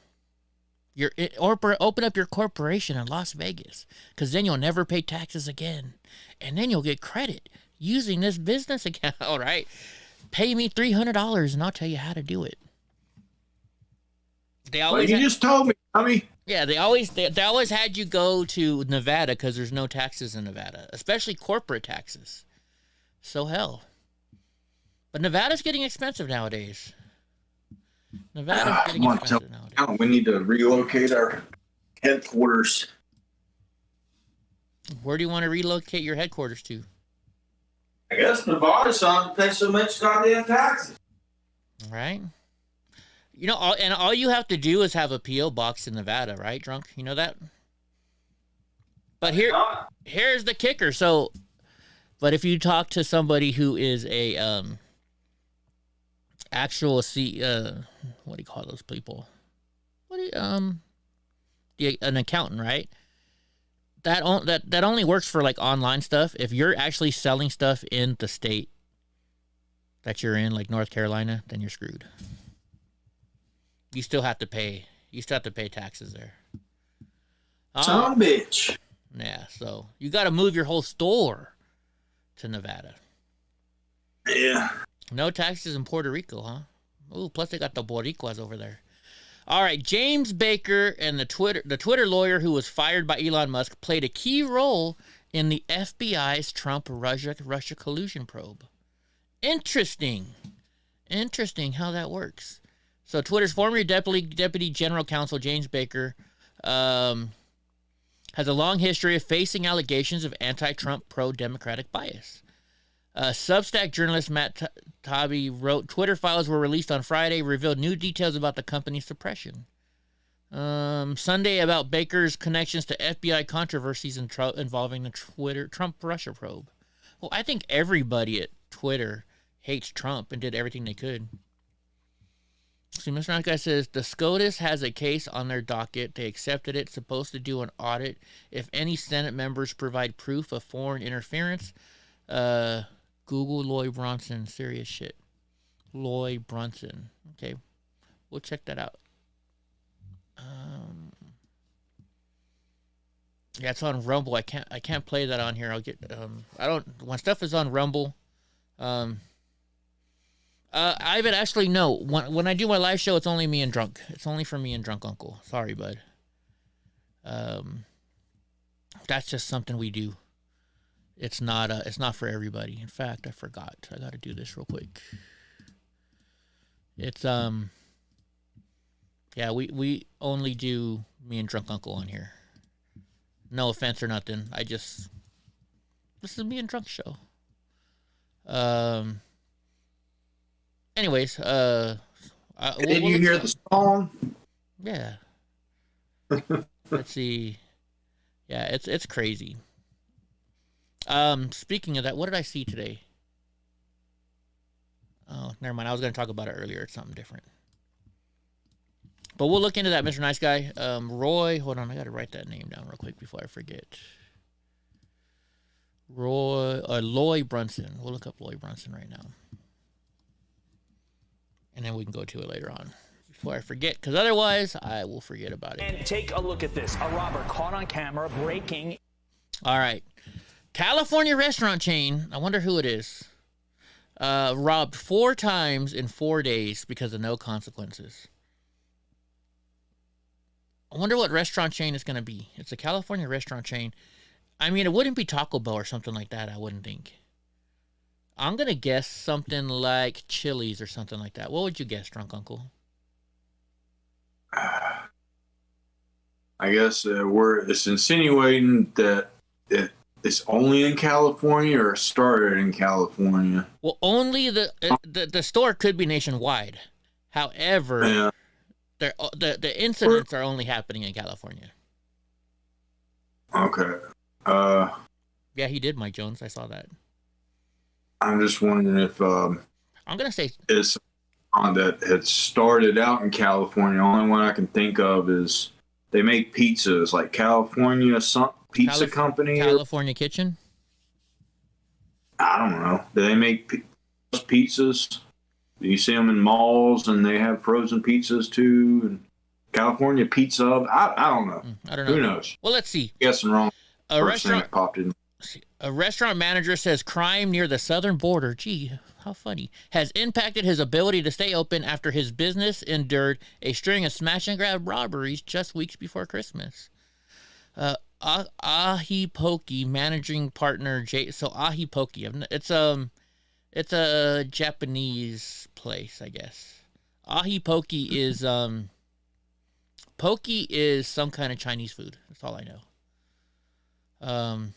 Open up your corporation in Las Vegas, because then you'll never pay taxes again, and then you'll get credit using this business account. All right, pay me $300 and I'll tell you how to do it. They always you just told me, Tommy. Yeah, they always had you go to Nevada because there's no taxes in Nevada, especially corporate taxes. So hell. But Nevada's getting expensive nowadays. Nevada's getting expensive nowadays. We need to relocate our headquarters. Where do you want to relocate your headquarters to? I guess Nevada, son, pay so much goddamn taxes. Right. You know, all you have to do is have a P.O. box in Nevada, right, Drunk? You know that? But here's the kicker. So, but if you talk to somebody who is a actual what do you call those people? An accountant, right? That only works for like online stuff. If you're actually selling stuff in the state that you're in, like North Carolina, then you're screwed. You still have to pay. You still have to pay taxes there. Son of a bitch. Yeah, so you got to move your whole store to Nevada. Yeah. No taxes in Puerto Rico, huh? Ooh, plus they got the Boricuas over there. All right, James Baker and the Twitter lawyer who was fired by Elon Musk played a key role in the FBI's Trump-Russia collusion probe. Interesting how that works. So Twitter's former deputy general counsel James Baker has a long history of facing allegations of anti-Trump, pro-democratic bias. Substack journalist Matt Taibbi wrote, Twitter files were released on Friday, revealed new details about the company's suppression. Sunday about Baker's connections to FBI controversies involving the Trump-Russia probe. Well, I think everybody at Twitter hates Trump and did everything they could. See, Mr. Nice Guy says, the SCOTUS has a case on their docket. They accepted it. Supposed to do an audit. If any Senate members provide proof of foreign interference, Google Lloyd Bronson. Serious shit. Lloyd Bronson. Okay. We'll check that out. Yeah, it's on Rumble. I can't play that on here. I'll get when stuff is on Rumble, Ivan, actually, no. When I do my live show, it's only me and Drunk. It's only for me and Drunk Uncle. Sorry, bud. That's just something we do. It's not for everybody. In fact, I forgot. I got to do this real quick. It's yeah, we only do me and Drunk Uncle on here. No offense or nothing. This is me and Drunk show. Anyways, did you hear the song? Yeah. Let's see. Yeah, it's crazy. Speaking of that, what did I see today? Oh, never mind. I was going to talk about it earlier. It's something different. But we'll look into that, Mr. Nice Guy. Roy, hold on. I got to write that name down real quick before I forget. Lloyd Brunson. We'll look up Lloyd Brunson right now. And then we can go to it later on before I forget, because otherwise I will forget about it. And take a look at this. A robber caught on camera breaking. All right. California restaurant chain, I wonder who it is, robbed 4 times in 4 days because of no consequences. I wonder what restaurant chain it's going to be. It's a California restaurant chain. I mean, it wouldn't be Taco Bell or something like that, I wouldn't think. I'm going to guess something like Chili's or something like that. What would you guess, Drunk Uncle? I guess it's insinuating that it's only in California or started in California. Well, only the store could be nationwide. However, yeah. The incidents are only happening in California. Okay. Yeah, he did, Mike Jones. I saw that. I'm just wondering if I'm gonna say it's on that had started out in California. The only one I can think of is they make pizzas, like California Pizza Company. California Kitchen? I don't know. Do they make pizzas? You see them in malls, and they have frozen pizzas too. And California Pizza. I don't know. I don't know. Who knows? Well, let's see. Guessing wrong. A restaurant popped in. A restaurant manager says crime near the southern border, gee, how funny, has impacted his ability to stay open after his business endured a string of smash and grab robberies just weeks before Christmas. Ahi Poki managing partner Ahi Poki, it's a Japanese place, I guess. Ahi poke is some kind of Chinese food. That's all I know.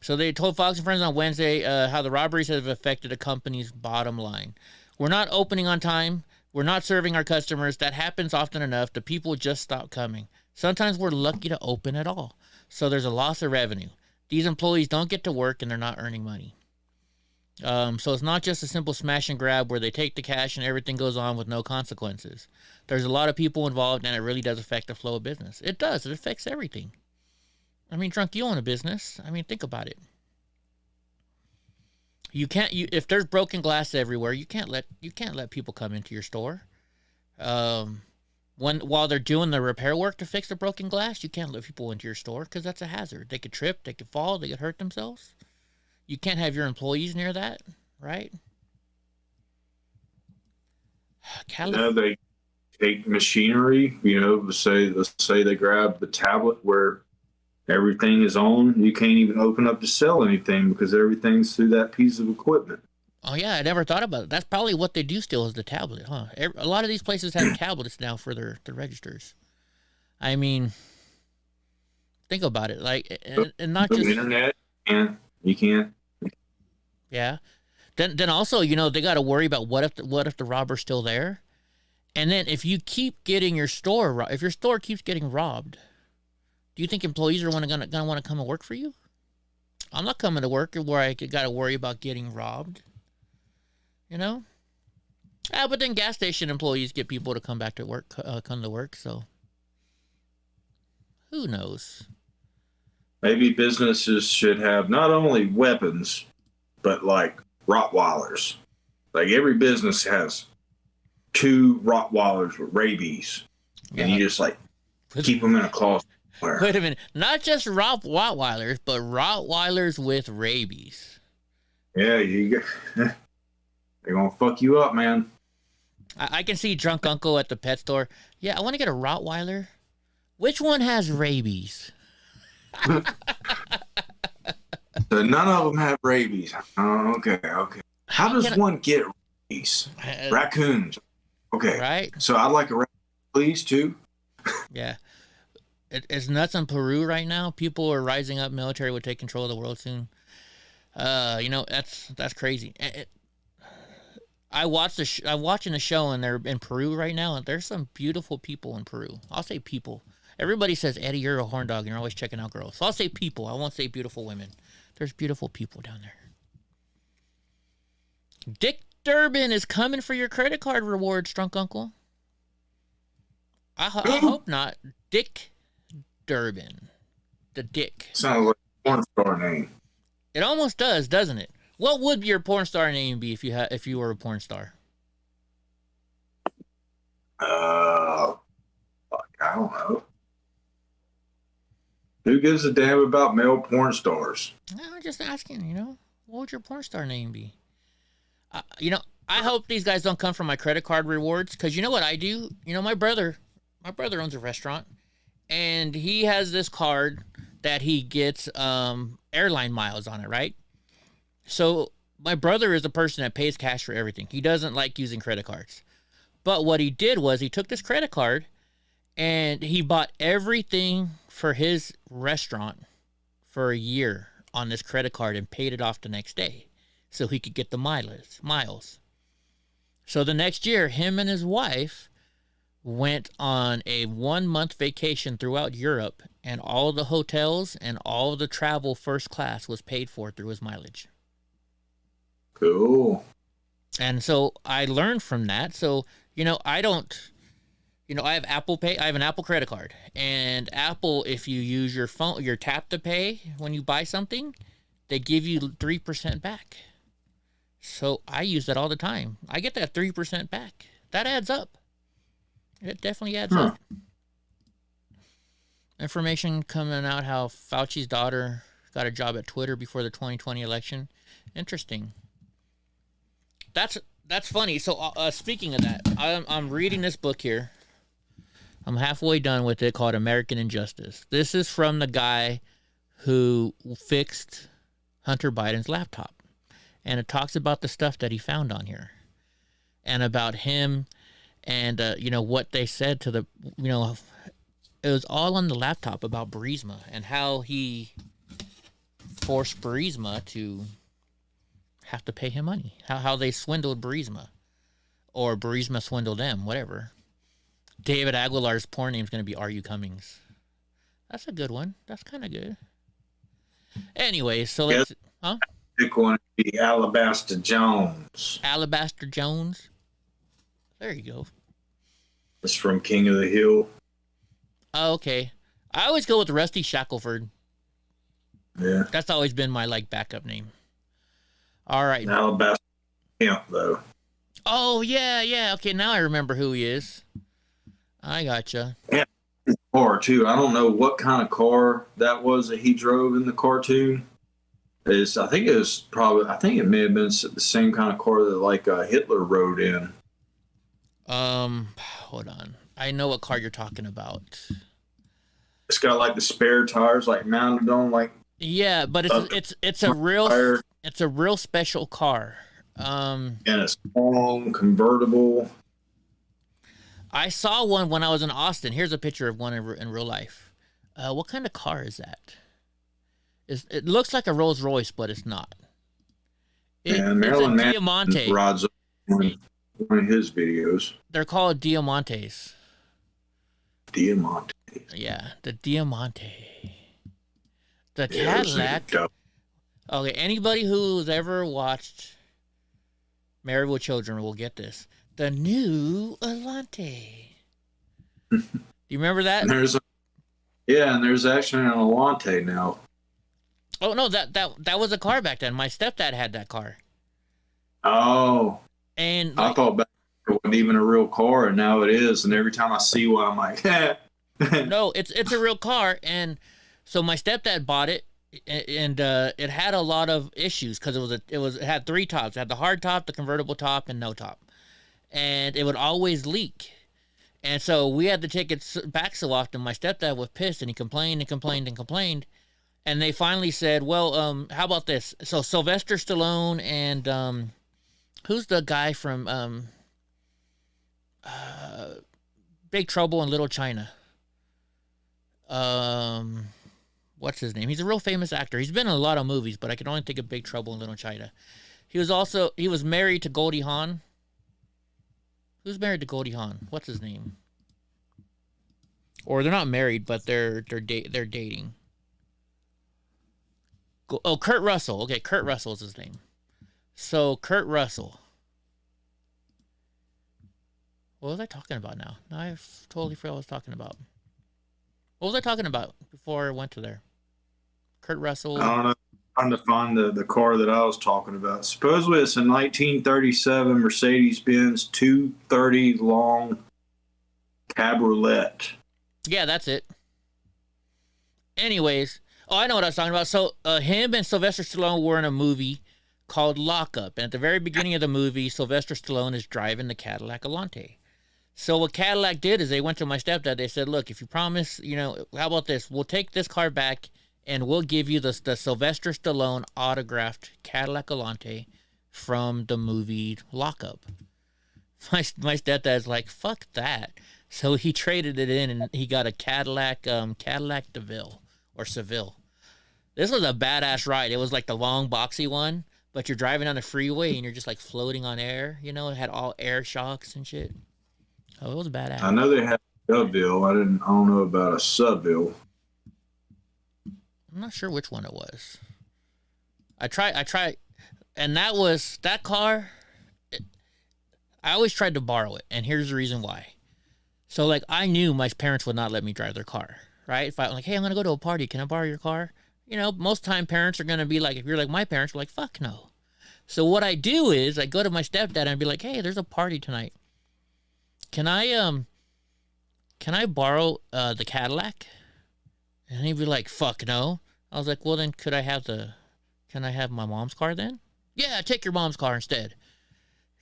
So they told Fox and Friends on Wednesday how the robberies have affected the company's bottom line. We're not opening on time. We're not serving our customers. That happens often enough. The people just stop coming. Sometimes we're lucky to open at all. So there's a loss of revenue. These employees don't get to work and they're not earning money. So it's not just a simple smash and grab where they take the cash and everything goes on with no consequences. There's a lot of people involved and it really does affect the flow of business. It does. It affects everything. I mean, Drunk, you own a business. I mean, think about it. If there's broken glass everywhere, you can't let people come into your store. While they're doing the repair work to fix the broken glass, you can't let people into your store because that's a hazard. They could trip, they could fall, they could hurt themselves. You can't have your employees near that, right? They take machinery. Let's say they grab the tablet where everything is on. You can't even open up to sell anything because everything's through that piece of equipment. Oh, yeah, I never thought about it. That's probably what they do still is the tablet, huh? A lot of these places have tablets now for their registers. I mean, think about it. Like, and not just... internet, you can't. Yeah. Then also, they got to worry about what if the robber's still there? And then if you keep getting if your store keeps getting robbed, do you think employees are gonna want to come and work for you? I'm not coming to work where I got to worry about getting robbed. But then gas station employees get people to come back to work, come to work. So who knows? Maybe businesses should have not only weapons, but like Rottweilers. Like every business has 2 Rottweilers with rabies, and you just keep them in a closet. Wait a minute, not just Rottweilers, but Rottweilers with rabies. Yeah, they're gonna fuck you up, man. I can see Drunk Uncle at the pet store. Yeah, I want to get a Rottweiler. Which one has rabies? So none of them have rabies. Oh, okay. How does one get rabies? Raccoons. Okay. Right. So I'd like a raccoon, please, too. Yeah. It's nuts in Peru right now. People are rising up. Military would take control of the world soon. That's crazy. I'm watching the show, and they're in Peru right now, and there's some beautiful people in Peru. I'll say people. Everybody says, Eddie, you're a horn dog, and you're always checking out girls. So I'll say people. I won't say beautiful women. There's beautiful people down there. Dick Durbin is coming for your credit card rewards, Drunk Uncle. I hope not. Dick Durbin. The Dick. Sounds like a porn star name. It almost does, doesn't it? What would your porn star name be if you were a porn star? I don't know. Who gives a damn about male porn stars? I'm just asking, what would your porn star name be? I hope these guys don't come from my credit card rewards, because you know what I do? My brother owns a restaurant, and he has this card that he gets airline miles on it, right? So my brother is the person that pays cash for everything. He doesn't like using credit cards. But what he did was he took this credit card and he bought everything for his restaurant for a year on this credit card and paid it off the next day so he could get the miles. So the next year, him and his wife went on a 1-month vacation throughout Europe, and all the hotels and all the travel first class was paid for through his mileage. Cool. And so I learned from that. So, I have Apple Pay. I have an Apple credit card. And Apple, if you use your phone, your tap to pay when you buy something, they give you 3% back. So I use that all the time. I get that 3% back. That adds up. It definitely adds up. Information coming out how Fauci's daughter got a job at Twitter before the 2020 election. Interesting. That's funny. So speaking of that, I'm reading this book here. I'm halfway done with it, called American Injustice. This is from the guy who fixed Hunter Biden's laptop. And it talks about the stuff that he found on here. and about him and, what they said to the, it was all on the laptop about Burisma and how he forced Burisma to have to pay him money. How they swindled Burisma. Or Burisma swindled them, whatever. David Aguilar's porn name's going to be Are You Cummings? That's a good one. That's kind of good. Anyway, so let's... Huh? Pick one to be Alabaster Jones. Alabaster Jones? There you go. It's from King of the Hill. Oh, okay. I always go with Rusty Shackelford. Yeah. That's always been my, backup name. All right. Alabaster Pimp, though. Oh, yeah. Okay, now I remember who he is. I gotcha. Yeah. Car, too. I don't know what kind of car that was that he drove in the cartoon. I think it may have been the same kind of car that, Hitler rode in. Hold on. I know what car you're talking about. It's got, the spare tires, mounted on, Yeah, but it's a real special car. And a small convertible. I saw one when I was in Austin. Here's a picture of one in real life. What kind of car is that? It looks like a Rolls Royce, but it's not. Marilyn it's a Diamante. Rides one of his videos. They're called Diamantes. Diamantes. Yeah, the Diamante. The Cadillac. Okay, anybody who's ever watched Married with Children will get this. The new Alante. Do you remember that? And there's actually an Alante now. Oh no, that was a car back then. My stepdad had that car. Oh. And I thought back it wasn't even a real car, and now it is. And every time I see one, I'm like, No, it's a real car, and so my stepdad bought it, and it had a lot of issues because it had three tops. It had the hard top, the convertible top, and no top, and it would always leak. And so we had to take it back so often. My stepdad was pissed, and he complained and complained and complained. And they finally said, well, how about this? So Sylvester Stallone and who's the guy from Big Trouble in Little China? What's his name? He's a real famous actor. He's been in a lot of movies, but I can only think of Big Trouble in Little China. He was married to Goldie Hawn. Who's married to Goldie Hawn? What's his name? Or they're not married, but they're dating. Oh, Kurt Russell. Okay, Kurt Russell is his name. So, Kurt Russell. What was I talking about now? I totally forgot what I was talking about. What was I talking about before I went to there? Kurt Russell. I don't know. I'm trying to find the car that I was talking about. Supposedly it's a 1937 Mercedes-Benz 230 long Cabriolet. Yeah, that's it. Anyways, I know what I was talking about. So him and Sylvester Stallone were in a movie called Lock-Up. And at the very beginning of the movie, Sylvester Stallone is driving the Cadillac Alante. So what Cadillac did is they went to my stepdad. They said, look, if you promise, how about this? We'll take this car back and we'll give you the Sylvester Stallone autographed Cadillac Alante from the movie Lock-Up. My stepdad's like, fuck that. So he traded it in and he got a Cadillac DeVille or Seville. This was a badass ride. It was like the long, boxy one, but you're driving on the freeway and you're just like floating on air. It had all air shocks and shit. Oh, it was badass. I know they had a DeVille. I don't know about a Seville. I'm not sure which one it was. I tried, and that car, I always tried to borrow it, and here's the reason why. So, I knew my parents would not let me drive their car, right? If I'm like, hey, I'm going to go to a party, can I borrow your car? Most time parents are going to be like, if you're like my parents, are like, fuck no. So what I do is I go to my stepdad and be like, hey, there's a party tonight. Can I borrow the Cadillac? And he'd be like, fuck no. I was like, well then can I have my mom's car then? Yeah, take your mom's car instead.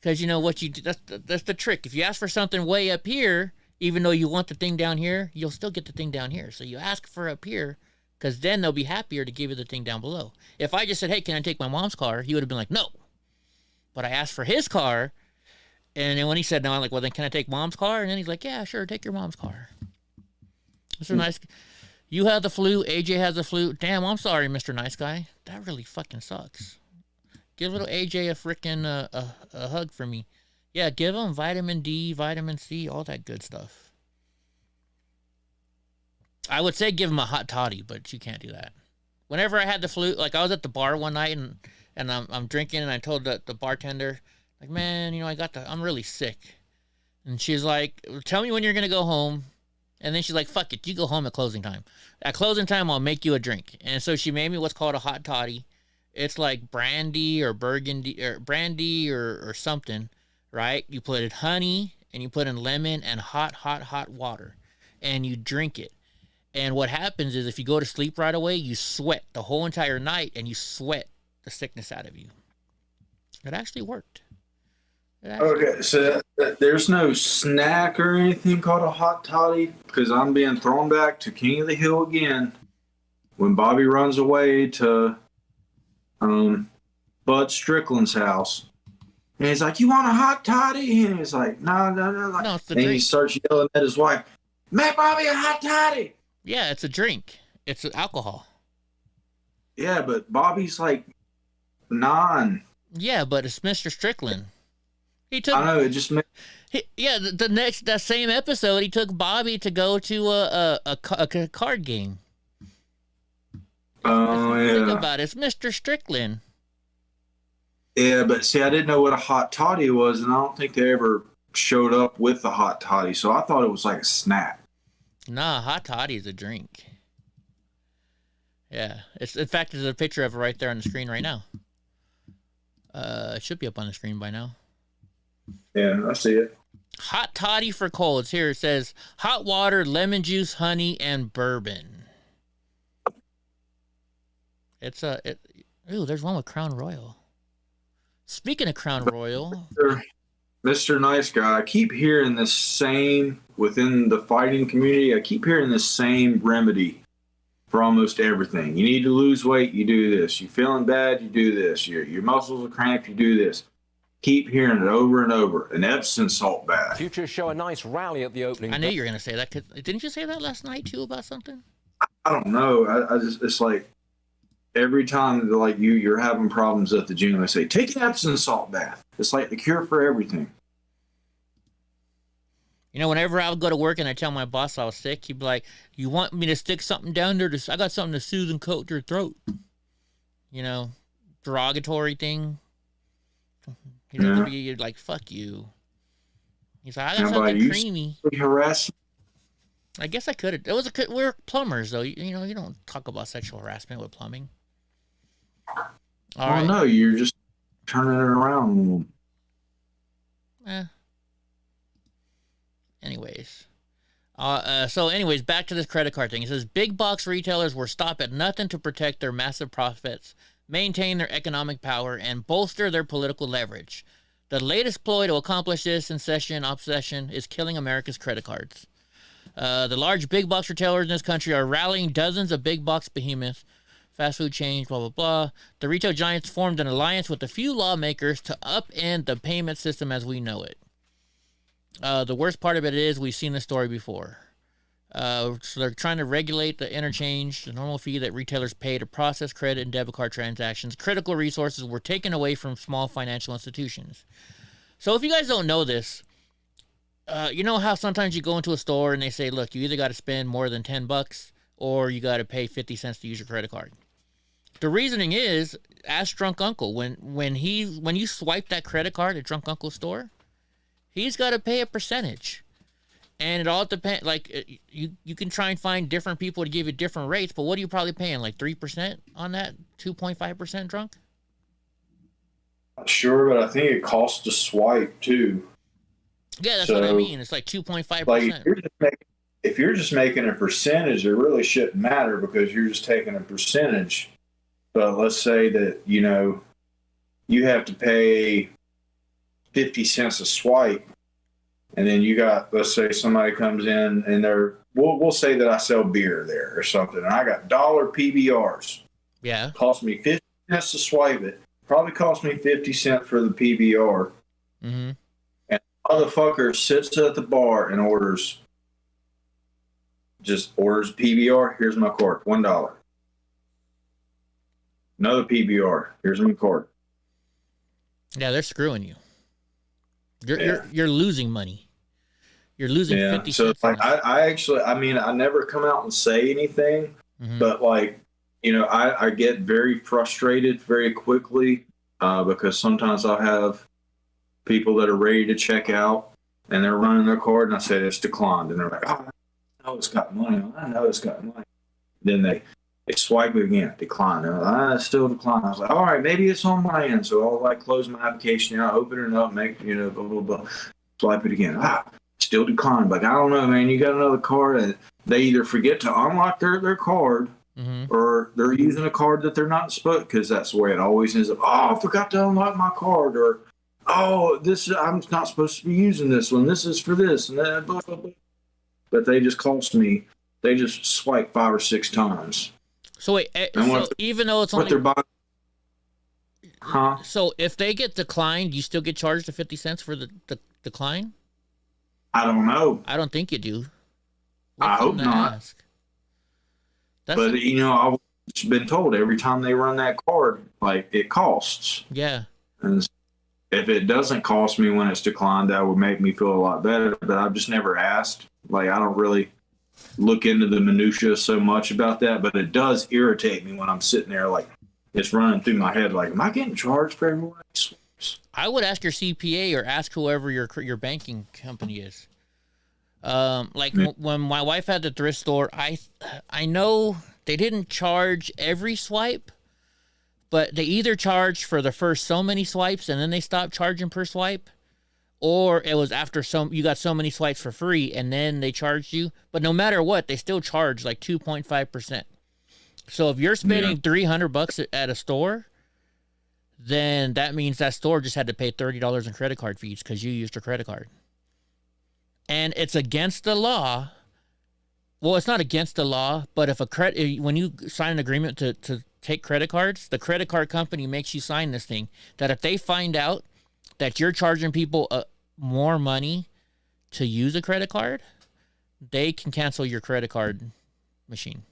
Because that's the trick. If you ask for something way up here, even though you want the thing down here, you'll still get the thing down here. So you ask for up here, because then they'll be happier to give you the thing down below. If I just said, hey, can I take my mom's car? He would have been like, no. But I asked for his car, And then when he said no, I'm like, well, then can I take mom's car? And then he's like, yeah, sure, take your mom's car. Mr. Nice, you have the flu. AJ has the flu. Damn, I'm sorry, Mr. Nice Guy. That really fucking sucks. Give little AJ a freaking a hug for me. Yeah, give him vitamin D, vitamin C, all that good stuff. I would say give him a hot toddy, but you can't do that. Whenever I had the flu, like I was at the bar one night and I'm drinking, and I told the bartender, like, man, you know, I'm really sick. And she's like, tell me when you're going to go home. And then she's like, fuck it, you go home at closing time. At closing time, I'll make you a drink. And so she made me what's called a hot toddy. It's like brandy or burgundy or brandy or something, right? You put in honey and you put in lemon and hot water, and you drink it. And what happens is if you go to sleep right away, you sweat the whole entire night, and you sweat the sickness out of you. It actually worked. Okay, so there's no snack or anything called a hot toddy, because I'm being thrown back to King of the Hill again when Bobby runs away to Bud Strickland's house. And he's like, you want a hot toddy? And he's like, no. No, it's the and drink. he starts yelling at his wife, make Bobby a hot toddy. Yeah, it's a drink. It's alcohol. Yeah, but Bobby's like 9. Yeah, but it's Mr. Strickland. He took. I know, it just that same episode, he took Bobby to go to a card game. Oh, yeah. Think about it. It's Mr. Strickland. Yeah, but see, I didn't know what a hot toddy was, and I don't think they ever showed up with the hot toddy, so I thought it was like a snack. Nah, hot toddy is a drink. Yeah, in fact, there's a picture of it right there on the screen right now. It should be up on the screen by now. Yeah, I see it. Hot toddy for colds. Here it says hot water, lemon juice, honey, and bourbon. Ooh, there's one with Crown Royal. Speaking of Crown Royal, Mr. Nice Guy, I keep hearing this same within the fighting community. I keep hearing this same remedy for almost everything. You need to lose weight, you do this. You're feeling bad, you do this. Your muscles are cramped, you do this. Keep hearing it over and over. An Epsom salt bath. Futures show a nice rally at the opening. I knew you were going to say that. Didn't you say that last night, too, about something? I don't know. I just, it's like every time like you're having problems at the gym, I say, take an Epsom salt bath. It's like the cure for everything. You know, whenever I would go to work and I tell my boss I was sick, he'd be like, you want me to stick something down there? I got something to soothe and coat your throat. You know, derogatory thing. He'd have to be like, fuck you. He's like, I got something creamy. Harassment? I guess I could have. We're plumbers, though. You know, you don't talk about sexual harassment with plumbing. No, you're just turning it around. Anyways. Back to this credit card thing. It says, big box retailers will stop at nothing to protect their massive profits, maintain their economic power, and bolster their political leverage. The latest ploy to accomplish this obsession is killing America's credit cards. The large big box retailers in this country are rallying dozens of big box behemoths, fast food chains, blah, blah, blah. The retail giants formed an alliance with a few lawmakers to upend the payment system as we know it. The worst part of it is we've seen this story before. So they're trying to regulate the interchange, the normal fee that retailers pay to process credit and debit card transactions. Critical resources were taken away from small financial institutions. So if you guys don't know this, you know how sometimes you go into a store and they say, look, you either got to spend more than $10 or you got to pay 50 cents to use your credit card. The reasoning is, ask Drunk Uncle. When you swipe that credit card at Drunk Uncle's store, he's got to pay a percentage. And it all depends. Like, you can try and find different people to give you different rates, but what are you probably paying? Like 3% on that? 2.5% drunk? Not sure, but I think it costs to swipe too. Yeah, that's what I mean. It's like 2.5%. Like if you're just making a percentage, it really shouldn't matter because you're just taking a percentage. But let's say that, you know, you have to pay 50 cents a swipe. And then you got, let's say somebody comes in and we'll say that I sell beer there or something. And I got $1 PBRs. Yeah. Cost me 50 cents to swipe it. Probably cost me 50 cents for the PBR. Mm-hmm. And Motherfucker sits at the bar and orders PBR. Here's my card, $1. Another PBR. Here's my card. Yeah, they're screwing you. You're losing money. You're losing 50 cents. So like I never come out and say anything, but like, you know, I get very frustrated very quickly because sometimes I'll have people that are ready to check out and they're running their card and I say it's declined and they're like, oh, I know it's got money. I know it's got money. Then they swipe it again, decline. And I still decline. I was like, all right, maybe it's on my end. So I'll like close my application, I'll open it up, make, you know, blah, blah, blah, swipe it again. Still declined. Like, I don't know, man, you got another card. And they either forget to unlock their card or they're using a card that they're not supposed, because that's the way it always ends up. Oh, I forgot to unlock my card, or I'm not supposed to be using this one. This is for this and that, blah, blah, blah. But they just cost me, they just swipe 5 or 6 times. So wait, even though it's only... So if they get declined, you still get charged the 50 cents for the decline? I don't know. I don't think you do. I hope not. But, you know, I've been told every time they run that card, like, it costs. Yeah. And if it doesn't cost me when it's declined, that would make me feel a lot better. But I've just never asked. Like, I don't really look into the minutia so much about that, but it does irritate me when I'm sitting there, like, it's running through my head, like, am I getting charged for every one of these swipes? I would ask your CPA or ask whoever your banking company is. When my wife had the thrift store, I know they didn't charge every swipe, but they either charged for the first so many swipes and then they stopped charging per swipe, or it was after you got so many swipes for free and then they charged you. But no matter what, they still charge like 2.5%. So if you're spending $300 at a store, then that means that store just had to pay $30 in credit card fees because you used your credit card. And it's against the law. Well, it's not against the law, but when you sign an agreement to take credit cards, the credit card company makes you sign this thing that if they find out that you're charging people more money to use a credit card, they can cancel your credit card machine.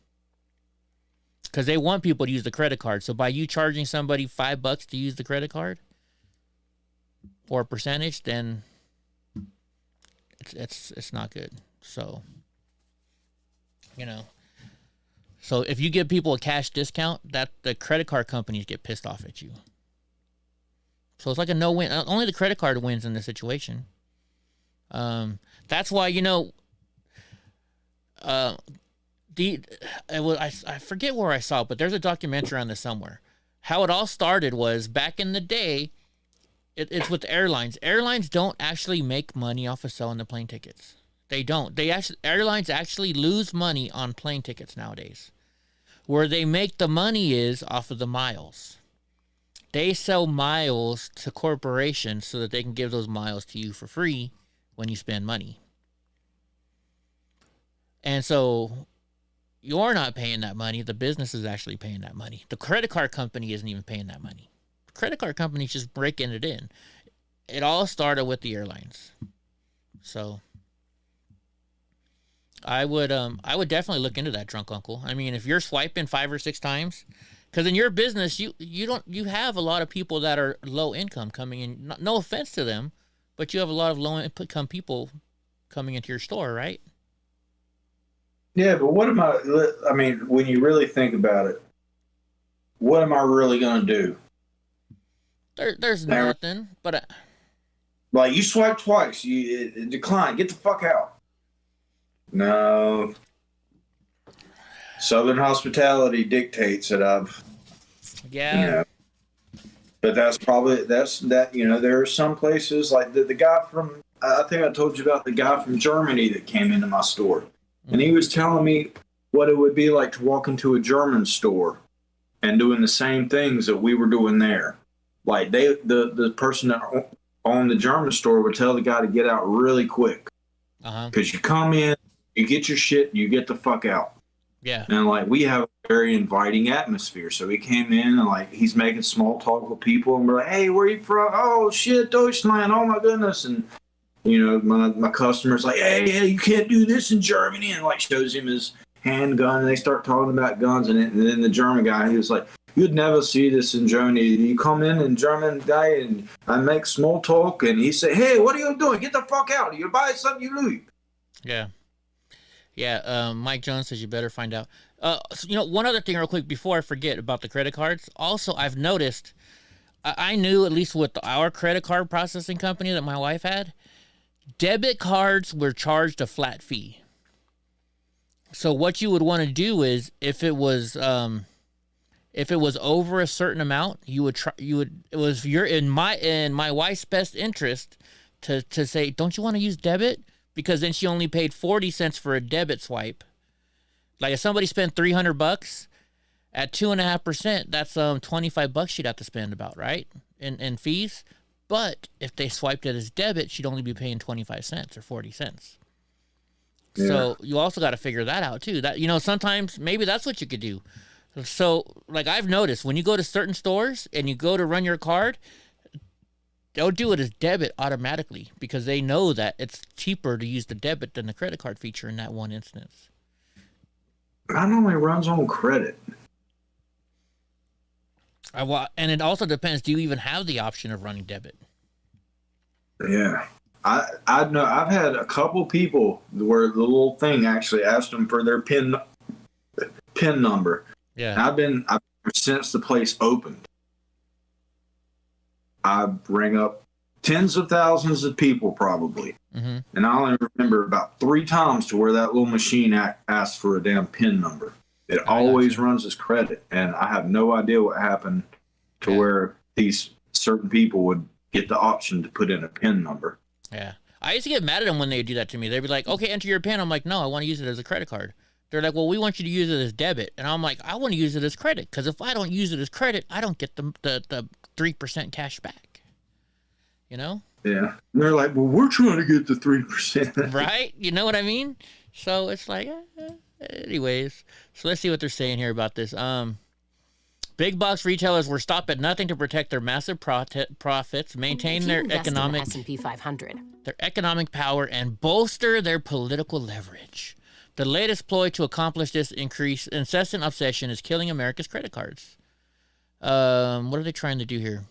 Because they want people to use the credit card. So by you charging somebody $5 to use the credit card or a percentage, then it's not good. So, you know. So if you give people a cash discount, that the credit card companies get pissed off at you. So it's like a no-win. Only the credit card wins in this situation. That's why, you know, I forget where I saw it, but there's a documentary on this somewhere. How it all started was back in the day. It's with airlines. Airlines don't actually make money off of selling the plane tickets. They don't. Airlines actually lose money on plane tickets nowadays. Where they make the money is off of the miles. They sell miles to corporations so that they can give those miles to you for free when you spend money. And so you're not paying that money. The business is actually paying that money. The credit card company isn't even paying that money. The credit card company's just breaking it in. It all started with the airlines. So I would definitely look into that, drunk uncle. I mean, if you're swiping 5 or 6 times, because in your business you have a lot of people that are low income coming in. No offense to them, but you have a lot of low income people coming into your store, right? Yeah, but what am I mean, when you really think about it, what am I really going to do? There's nothing, but like, you swipe twice, you decline, get the fuck out. No. Southern hospitality dictates that Yeah. You know, but that, you know, there are some places like the guy from, I think I told you about the guy from Germany that came into my store. And he was telling me what it would be like to walk into a German store and doing the same things that we were doing there. Like, the person that owned the German store would tell the guy to get out really quick. Because you come in, you get your shit, you get the fuck out. Yeah. And, like, we have a very inviting atmosphere. So he came in and, like, he's making small talk with people. And we're like, hey, where are you from? Oh, shit, Deutschland. Oh, my goodness. And my customer's like, hey, you can't do this in Germany, and like shows him his handgun, and they start talking about guns, and then the German guy, he was like, you'd never see this in Germany. You come in German guy, and I make small talk, and he say, hey, what are you doing? Get the fuck out. You buy something, you leave. Yeah. Yeah, Mike Jones says you better find out. One other thing real quick before I forget about the credit cards. Also, I've noticed, I knew at least with our credit card processing company that my wife had, debit cards were charged a flat fee. So what you would want to do is, if it was over a certain amount, it was in my wife's best interest to say, don't you want to use debit? Because then she only paid 40 cents for a debit swipe. Like if somebody spent $300 at 2.5%, that's $25 she'd have to spend about, right? In fees. But if they swiped it as debit, she'd only be paying 25 cents or 40 cents. Yeah. So you also got to figure that out too. That, sometimes maybe that's what you could do. So like I've noticed when you go to certain stores and you go to run your card, they'll do it as debit automatically because they know that it's cheaper to use the debit than the credit card feature in that one instance. Mine only runs on credit. And it also depends. Do you even have the option of running debit? Yeah. I know I've had a couple people where the little thing actually asked them for their PIN number. Yeah. And I've since the place opened, I rang up tens of thousands of people probably. Mm-hmm. And I only remember about 3 times to where that little machine asked for a damn PIN number. It always runs as credit. And I have no idea what happened to where these certain people would get the option to put in a PIN number. Yeah. I used to get mad at them when they would do that to me. They'd be like, okay, enter your PIN. I'm like, no, I want to use it as a credit card. They're like, well, we want you to use it as debit. And I'm like, I want to use it as credit. Because if I don't use it as credit, I don't get the 3% cash back. Yeah. And they're like, well, we're trying to get the 3%. Right? You know what I mean? So it's like, anyways. So let's see what they're saying here about this. Big box retailers were stopped at nothing to protect their massive profits, maintain their economic S&P 500. Their economic power, and bolster their political leverage. The latest ploy to accomplish this incessant obsession is killing America's credit cards. What are they trying to do here?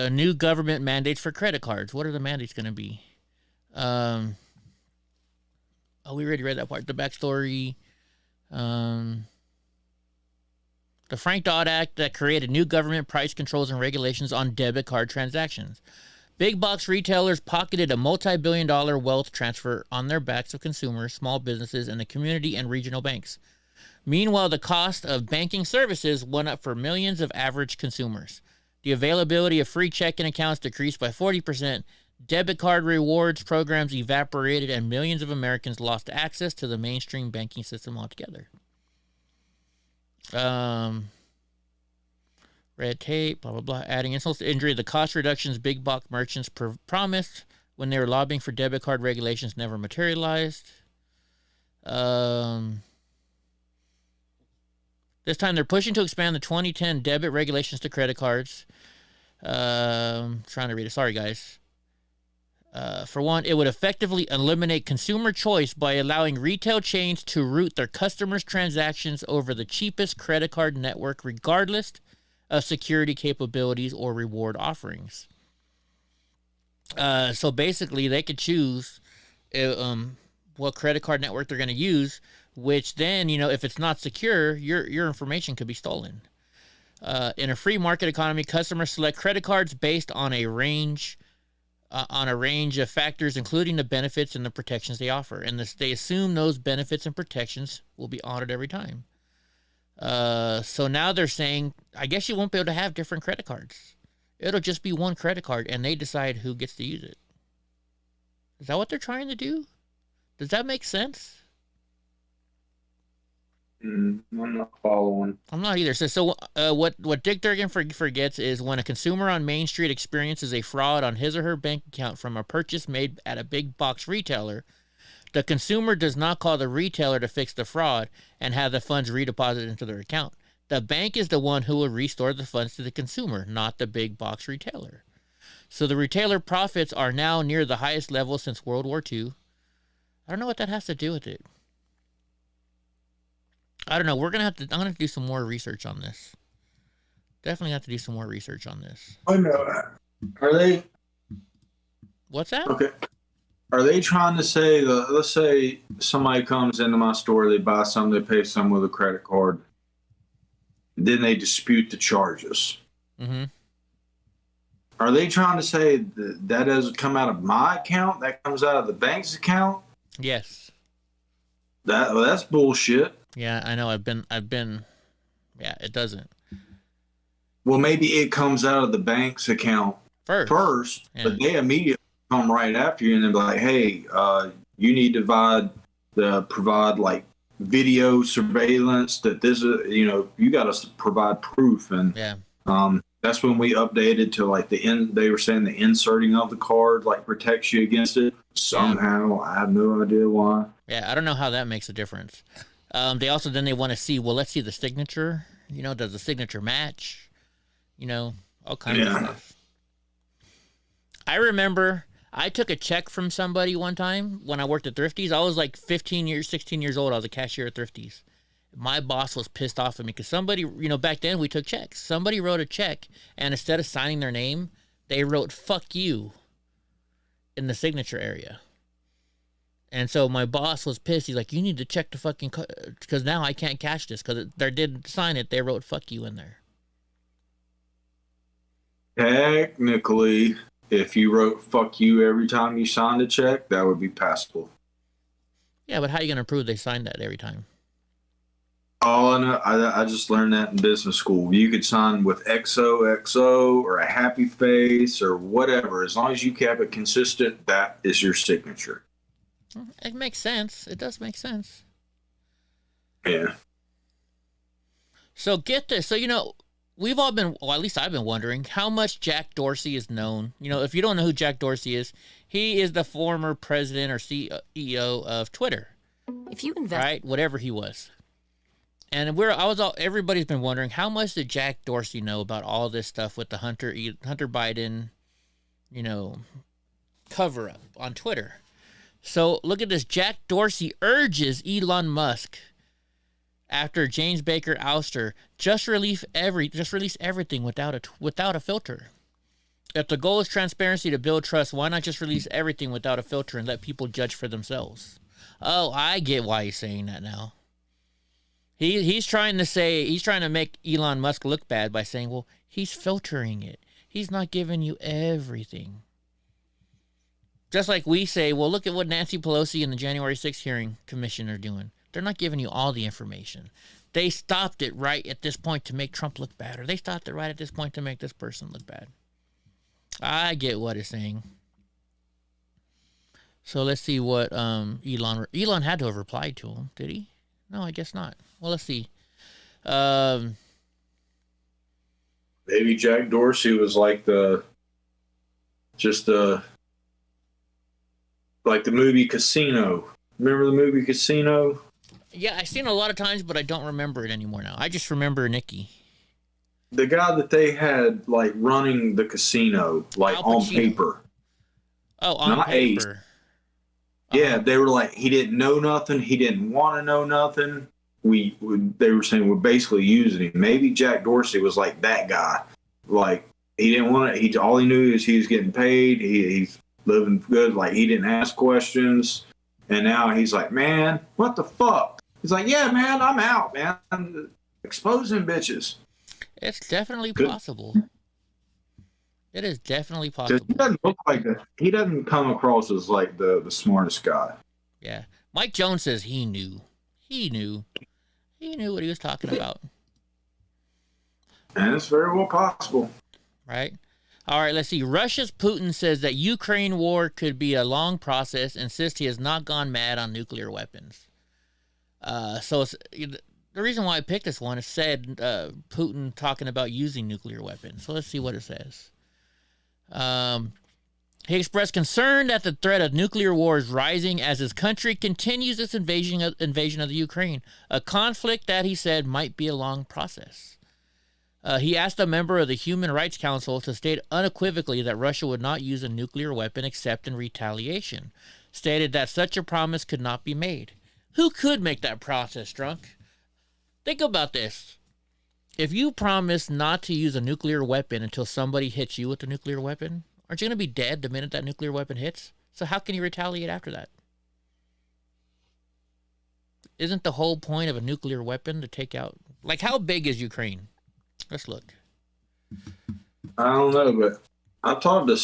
New government mandates for credit cards. What are the mandates going to be? We already read that part. The backstory. The Frank Dodd Act that created new government price controls and regulations on debit card transactions. Big box retailers pocketed a multi-billion-dollar wealth transfer on their backs of consumers, small businesses, and the community and regional banks. Meanwhile, the cost of banking services went up for millions of average consumers. The availability of free checking accounts decreased by 40%. Debit card rewards programs evaporated, and millions of Americans lost access to the mainstream banking system altogether. Red tape, blah, blah, blah. Adding insult to injury, the cost reductions big box merchants promised when they were lobbying for debit card regulations never materialized. This time they're pushing to expand the 2010 debit regulations to credit cards. Trying to read it. Sorry, guys. For one, it would effectively eliminate consumer choice by allowing retail chains to route their customers' transactions over the cheapest credit card network, regardless of security capabilities or reward offerings. So basically, they could choose what credit card network they're going to use, which then, if it's not secure, your information could be stolen. In a free market economy, customers select credit cards based on a range of factors, including the benefits and the protections they offer. And they assume those benefits and protections will be honored every time. So now they're saying, I guess you won't be able to have different credit cards. It'll just be one credit card, and they decide who gets to use it. Is that what they're trying to do? Does that make sense? I'm not following. I'm not either. So what Dick Durkin forgets is when a consumer on Main Street experiences a fraud on his or her bank account from a purchase made at a big box retailer, the consumer does not call the retailer to fix the fraud and have the funds redeposited into their account. The bank is the one who will restore the funds to the consumer, not the big box retailer. So the retailer profits are now near the highest level since World War II. I don't know what that has to do with it. I don't know. I'm gonna have to do some more research on this. Definitely have to do some more research on this. I know. Are they? What's that? Okay. Are they trying to say that? Let's say somebody comes into my store, they buy some, they pay some with a credit card, then they dispute the charges. Mm-hmm. Are they trying to say that doesn't come out of my account? That comes out of the bank's account? Yes. That's bullshit. Yeah, I know. I've been. Yeah, it doesn't. Well, maybe it comes out of the bank's account first, yeah. But they immediately come right after you and they're like, "Hey, you need to provide like video surveillance that this is, you got to provide proof." And yeah, that's when we updated to like they were saying the inserting of the card like protects you against it somehow. Yeah. I have no idea why. Yeah, I don't know how that makes a difference. They want to see, well, let's see the signature. Does the signature match? All kinds of stuff. I remember I took a check from somebody one time when I worked at Thrifty's. I was like 16 years old. I was a cashier at Thrifty's. My boss was pissed off at me because somebody, back then we took checks. Somebody wrote a check, and instead of signing their name, they wrote "fuck you" in the signature area. And so my boss was pissed. He's like, "You need to check the fucking because now I can't cash this because they didn't sign it. They wrote "fuck you" in there." Technically, if you wrote "fuck you" every time you signed a check, that would be passable. Yeah, but how are you going to prove they signed that every time? Oh, no, I just learned that in business school. You could sign with XOXO or a happy face or whatever. As long as you kept it consistent, that is your signature. It makes sense. It does make sense. Yeah. So get this. So, we've all been, well, at least I've been wondering how much Jack Dorsey is known. If you don't know who Jack Dorsey is, he is the former president or CEO of Twitter. If you invest, right, whatever he was. And everybody's been wondering how much did Jack Dorsey know about all this stuff with the Hunter Biden, cover up on Twitter. So look at this. Jack Dorsey urges Elon Musk, after James Baker ouster, just release everything without a filter. If the goal is transparency to build trust, why not just release everything without a filter and let people judge for themselves? Oh, I get why he's saying that now. He's trying to make Elon Musk look bad by saying, well, he's filtering it. He's not giving you everything. Just like we say, well, look at what Nancy Pelosi and the January 6th hearing commission are doing. They're not giving you all the information. They stopped it right at this point to make Trump look bad, or they stopped it right at this point to make this person look bad. I get what it's saying. So let's see what Elon had to have replied to him. Did he? No, I guess not. Well, let's see. Maybe Jack Dorsey was like the movie Casino. Remember the movie Casino? Yeah, I've seen it a lot of times, but I don't remember it anymore now. I just remember Nicky. The guy that they had like running the casino, like on paper. Oh, on not paper. Ace. Yeah, they were like, he didn't know nothing. He didn't want to know nothing. They were saying we're basically using him. Maybe Jack Dorsey was like that guy. Like he didn't want to. All he knew is he was getting paid. He's living good. Like he didn't ask questions. And now he's like, man, what the fuck? He's like, yeah, man, I'm out, man. I'm exposing bitches. It's definitely possible. It is definitely possible. He doesn't look like that. He doesn't come across as like the smartest guy. Yeah. Mike Jones says he knew. He knew what he was talking about. And it's very well possible. Right? All right, let's see. Russia's Putin says that Ukraine war could be a long process, insists he has not gone mad on nuclear weapons. So the reason why I picked this one is said Putin talking about using nuclear weapons. So let's see what it says. He expressed concern that the threat of nuclear war is rising as his country continues its invasion of the Ukraine, a conflict that he said might be a long process. He asked a member of the Human Rights Council to state unequivocally that Russia would not use a nuclear weapon except in retaliation, stated that such a promise could not be made. Who could make that promise, Drunk? Think about this. If you promise not to use a nuclear weapon until somebody hits you with a nuclear weapon, aren't you going to be dead the minute that nuclear weapon hits? So how can you retaliate after that? Isn't the whole point of a nuclear weapon to take out... Like, how big is Ukraine? Let's look. I don't know, but I've talked to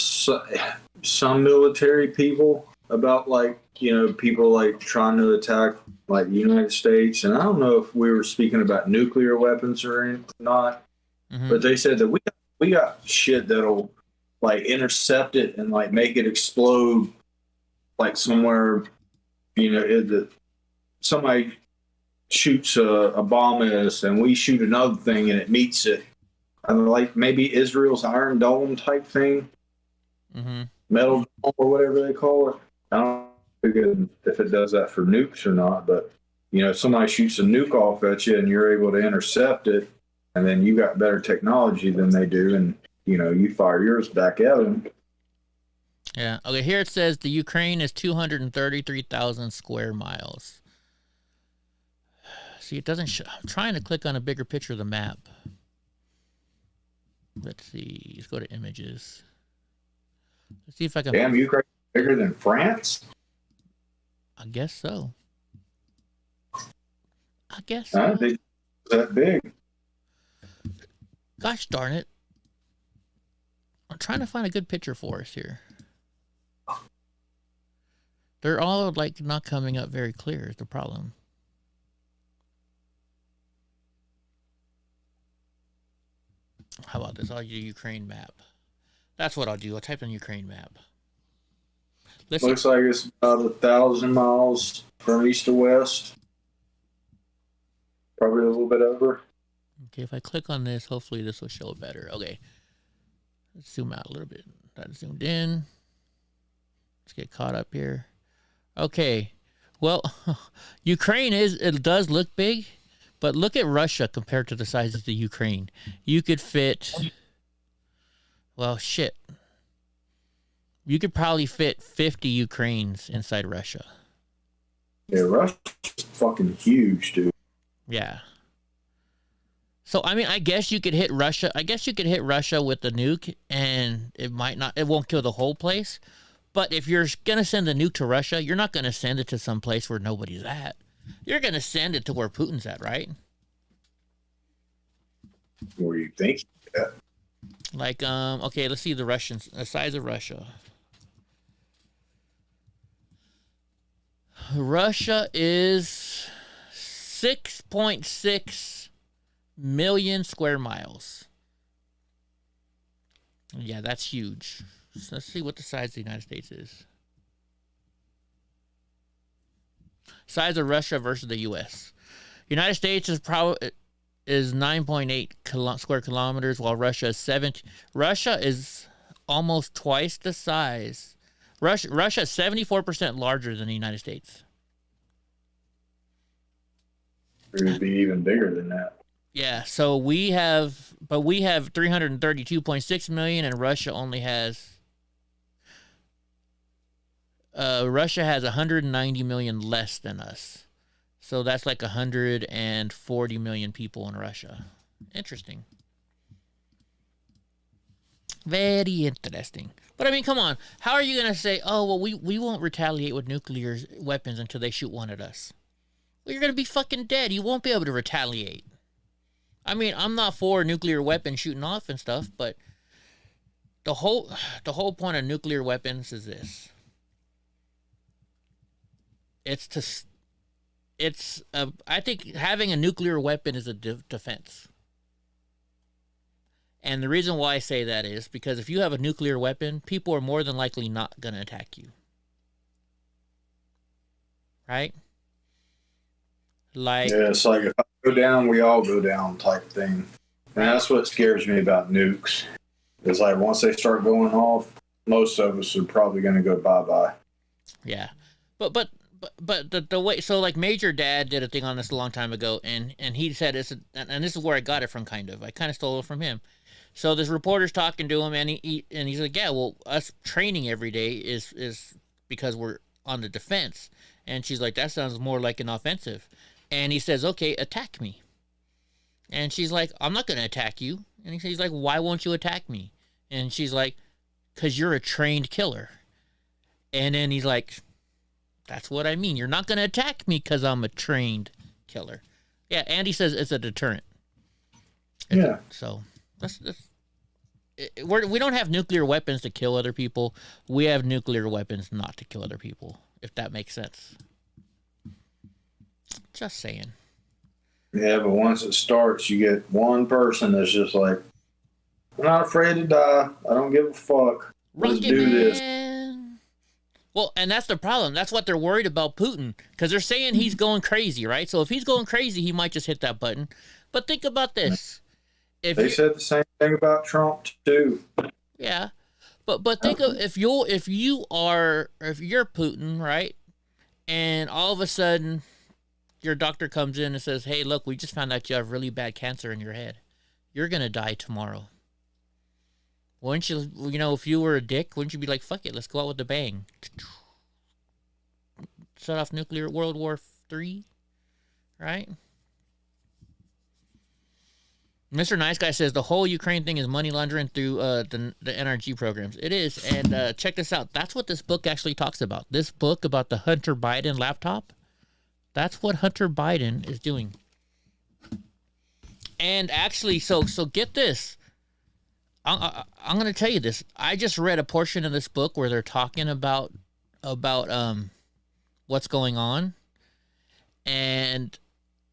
some military people about, like, you know, people, like, trying to attack, like, the United States. And I don't know if we were speaking about nuclear weapons or not, but they said that we got shit that'll, like, intercept it and, like, make it explode, like, somewhere, you know, somebody shoots a bomb at us and we shoot another thing and it meets it. Like maybe Israel's Iron Dome type thing, metal dome or whatever they call it. I don't know if it does that for nukes or not, but you know, if somebody shoots a nuke off at you and you're able to intercept it, and then you got better technology than they do, and you know, you fire yours back at them. Yeah. Okay. Here it says the Ukraine is 233,000 square miles. See, it doesn't show. I'm trying to click on a bigger picture of the map. Let's see. Let's go to images. Let's see if I can. Damn, Ukraine bigger than France? I guess so. I guess so. I don't think it's that big. Gosh darn it. I'm trying to find a good picture for us here. They're all like not coming up very clear is the problem. How about this? I'll do Ukraine map. That's what I'll do. I'll type in Ukraine map. Looks like it's about 1,000 miles from east to west. Probably a little bit over. Okay, if I click on this, hopefully this will show better. Okay. Let's zoom out a little bit. That zoomed in. Let's get caught up here. Okay. Well, Ukraine it does look big. But look at Russia compared to the size of the Ukraine. You could fit, well, shit. You could probably fit 50 Ukraines inside Russia. Yeah, Russia's fucking huge, dude. Yeah. So, I mean, I guess you could hit Russia. I guess you could hit Russia with the nuke, and it won't kill the whole place. But if you're going to send a nuke to Russia, you're not going to send it to some place where nobody's at. You're going to send it to where Putin's at, right? Where you think? Yeah. Like, okay, let's see the size of Russia. Russia is 6.6 million square miles. Yeah, that's huge. So let's see what the size of the United States is. Size of Russia versus the U.S. United States is 9.8 square kilometers, while Russia is 7. Russia is almost twice the size. Russia is 74% larger than the United States. It would be even bigger than that. Yeah, so we have 332.6 million, and Russia only has. Russia has 190 million less than us. So that's like 140 million people in Russia. Interesting. Very interesting. But I mean, come on. How are you going to say, oh, well, we won't retaliate with nuclear weapons until they shoot one at us? Well, you're going to be fucking dead. You won't be able to retaliate. I mean, I'm not for nuclear weapons shooting off and stuff, but the whole point of nuclear weapons is this. I think having a nuclear weapon is a defense. And the reason why I say that is because if you have a nuclear weapon, people are more than likely not going to attack you. Right? Like, yeah, it's like if I go down, we all go down type thing. And that's what scares me about nukes. It's like once they start going off, most of us are probably going to go bye-bye. Yeah. But But the way, so like Major Dad did a thing on this a long time ago, and he said and this is where I got it from. I kind of stole it from him. So this reporter's talking to him, and he's like, yeah, well, us training every day is because we're on the defense. And she's like, that sounds more like an offensive. And he says, okay, attack me. And she's like, I'm not going to attack you. And he's like, why won't you attack me? And she's like, because you're a trained killer. And then he's like, that's what I mean. You're not going to attack me because I'm a trained killer. Yeah, Andy says it's a deterrent. So we don't have nuclear weapons to kill other people. We have nuclear weapons not to kill other people, if that makes sense. Just saying. Yeah, but once it starts, you get one person that's just like, I'm not afraid to die. I don't give a fuck. Let's do this. Well, and that's the problem. That's what they're worried about Putin, because they're saying he's going crazy, right? So if he's going crazy, he might just hit that button. But think about this. They said the same thing about Trump too. Yeah, but think of if you're Putin, right? And all of a sudden, your doctor comes in and says, "Hey, look, we just found out you have really bad cancer in your head. You're gonna die tomorrow." Wouldn't you, if you were a dick, wouldn't you be like, fuck it, let's go out with a bang? Set off nuclear World War III, right? Mr. Nice Guy says the whole Ukraine thing is money laundering through the NRG programs. It is, and check this out. That's what this book actually talks about. This book about the Hunter Biden laptop, that's what Hunter Biden is doing. And actually, so get this. I'm going to tell you this. I just read a portion of this book where they're talking about what's going on, and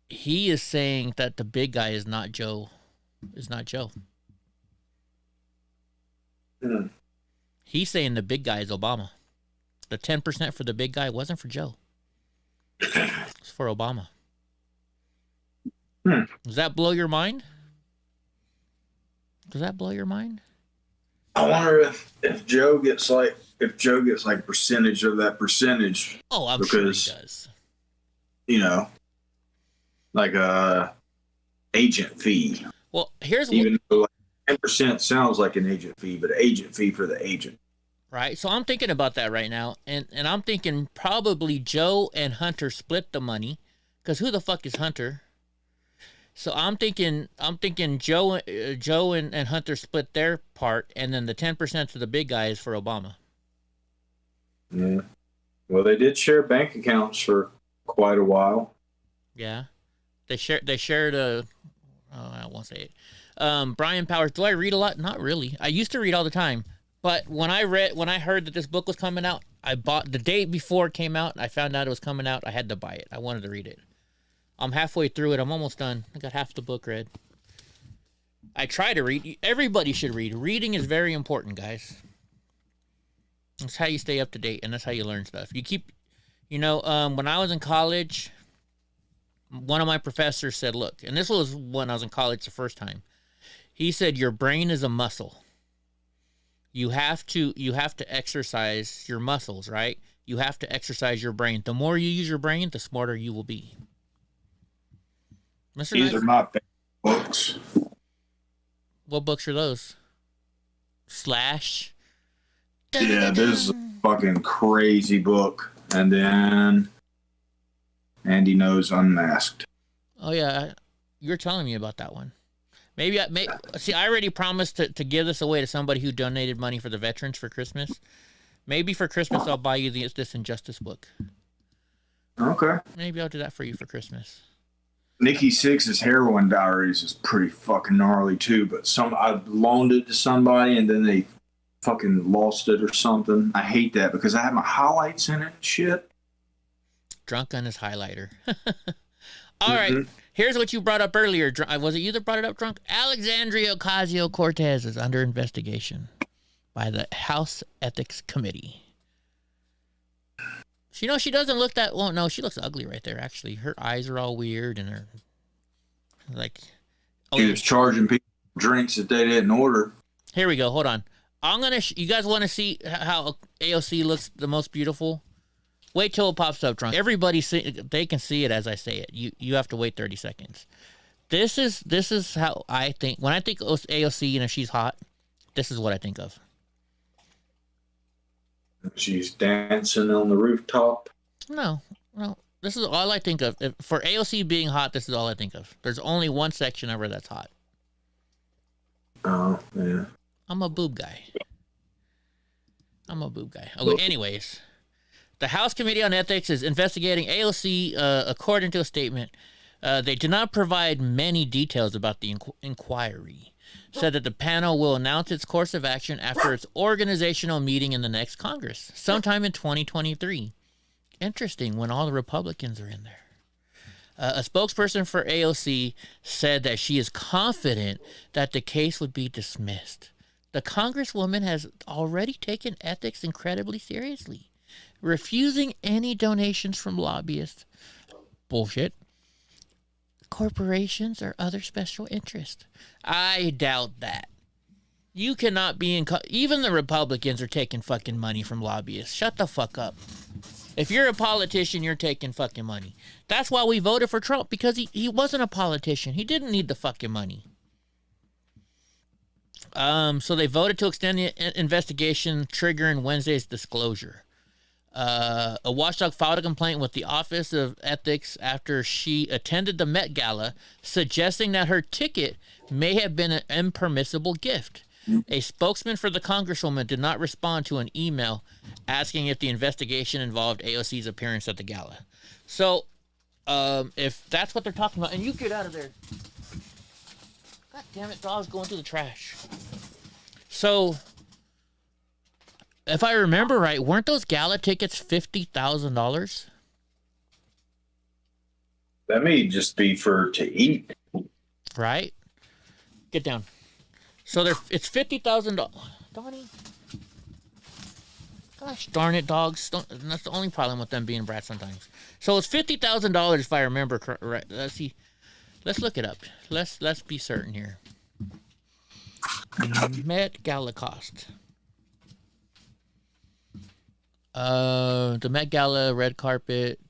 he is saying that the big guy is not Joe. Mm. He's saying the big guy is Obama. The 10% for the big guy wasn't for Joe. It's for Obama. Does that blow your mind? Does that blow your mind? I wonder if Joe gets like percentage of that percentage. Oh, I'm sure he does. Like a agent fee. Well, here's even though like 10% sounds like an agent fee, but agent fee for the agent. Right. So I'm thinking about that right now, and I'm thinking probably Joe and Hunter split the money, because who the fuck is Hunter? So I'm thinking Joe and Hunter split their part, and then the 10% to the big guy is for Obama. Yeah. Well, they did share bank accounts for quite a while. Yeah. They shared a. Oh, I won't say it. Brian Powers. Do I read a lot? Not really. I used to read all the time, but when I heard that this book was coming out, I bought the day before it came out. I found out it was coming out. I had to buy it. I wanted to read it. I'm halfway through it. I'm almost done. I got half the book read. I try to read. Everybody should read. Reading is very important, guys. That's how you stay up to date, and that's how you learn stuff. You keep, when I was in college, one of my professors said, look, and this was when I was in college the first time. He said, your brain is a muscle. You have to exercise your muscles, right? You have to exercise your brain. The more you use your brain, the smarter you will be. Mr. These are my favorite books. What books are those? Slash? Yeah, this is a fucking crazy book. And then Andy Knows Unmasked. Oh, yeah. You're telling me about that one. Maybe I already promised to give this away to somebody who donated money for the veterans for Christmas. Maybe for Christmas I'll buy you this Injustice book. Okay. Maybe I'll do that for you for Christmas. Nikki Sixx's Heroin Diaries is pretty fucking gnarly too, but I loaned it to somebody and then they fucking lost it or something. I hate that because I have my highlights in it and shit. Drunk on his highlighter. All right. Here's what you brought up earlier. Was it you that brought it up, Drunk? Alexandria Ocasio-Cortez is under investigation by the House Ethics Committee. She doesn't look that... Well, no, she looks ugly right there, actually. Her eyes are all weird and her... Like... She was charging people drinks that they didn't order. Here we go. Hold on. I'm going to... You guys want to see how AOC looks the most beautiful? Wait till it pops up, drunk. Everybody they can see it as I say it. You have to wait 30 seconds. This is how I think. When I think of AOC and if she's hot, this is what I think of. She's dancing on the rooftop. No. This is all I think of. For AOC being hot, this is all I think of. There's only one section of her that's hot. Oh, yeah. I'm a boob guy. Okay, anyways. The House Committee on Ethics is investigating AOC, according to a statement. They did not provide many details about the inquiry. Said that the panel will announce its course of action after its organizational meeting in the next Congress, sometime in 2023. Interesting, when all the Republicans are in there. A spokesperson for AOC said that she is confident that the case would be dismissed. The Congresswoman has already taken ethics incredibly seriously, refusing any donations from lobbyists. Bullshit. Corporations or other special interests. I doubt that. You cannot be even the Republicans are taking fucking money from lobbyists. Shut the fuck up. If you're a politician, you're taking fucking money. That's why we voted for Trump, because he wasn't a politician. He didn't need the fucking money. So they voted to extend the investigation, triggering Wednesday's disclosure. A watchdog filed a complaint with the Office of Ethics after she attended the Met Gala, suggesting that her ticket may have been an impermissible gift. A spokesman for the Congresswoman did not respond to an email asking if the investigation involved AOC's appearance at the gala. So, if that's what they're talking about, and you get out of there. God damn it, dog's going through the trash. So, if I remember right, weren't those gala tickets $50,000? That may just be to eat. Right? Get down. So it's $50,000. Donnie. Gosh darn it, dogs. That's the only problem with them being brats sometimes. So it's $50,000 if I remember right. Let's see. Let's look it up. Let's be certain here. Met Gala cost. The Met Gala red carpet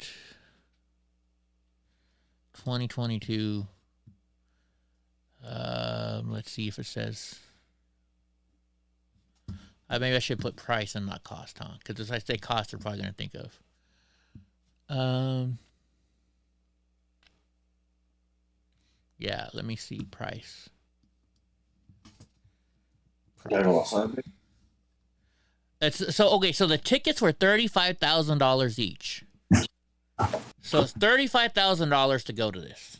2022. Let's see if it says. Maybe I should put price and not cost, huh? Because if I say cost, they're probably going to think of. Yeah, let me see price. So the tickets were $35,000 each. So it's $35,000 to go to this.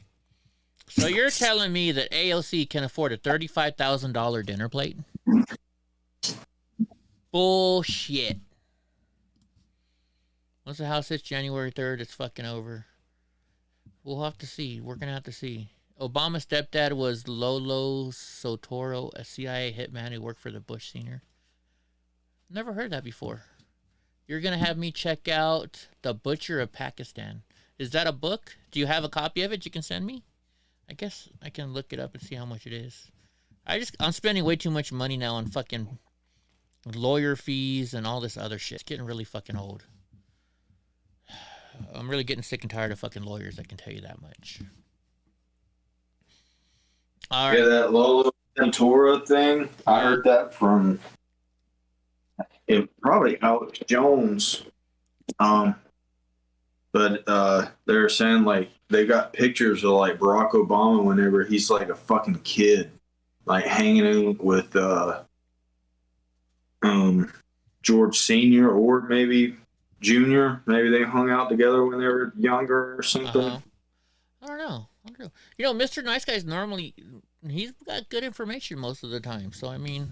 So you're telling me that AOC can afford a $35,000 dinner plate? Bullshit. Once the House hits January 3rd, it's fucking over. We'll have to see. We're going to have to see. Obama's stepdad was Lolo Sotoro, a CIA hitman who worked for the Bush Sr. Never heard that before. You're going to have me check out The Butcher of Pakistan. Is that a book? Do you have a copy of it you can send me? I guess I can look it up and see how much it is. I'm spending way too much money now on fucking lawyer fees and all this other shit. It's getting really fucking old. I'm really getting sick and tired of fucking lawyers, I can tell you that much. All right. Yeah, that Lola Ventura thing, I heard that from probably Alex Jones. But they're saying like they got pictures of like Barack Obama whenever he's like a fucking kid, like hanging in with George Sr. or maybe Jr. Maybe they hung out together when they were younger or something. I don't know. You know, Mr. Nice Guy's normally, he's got good information most of the time. So, I mean,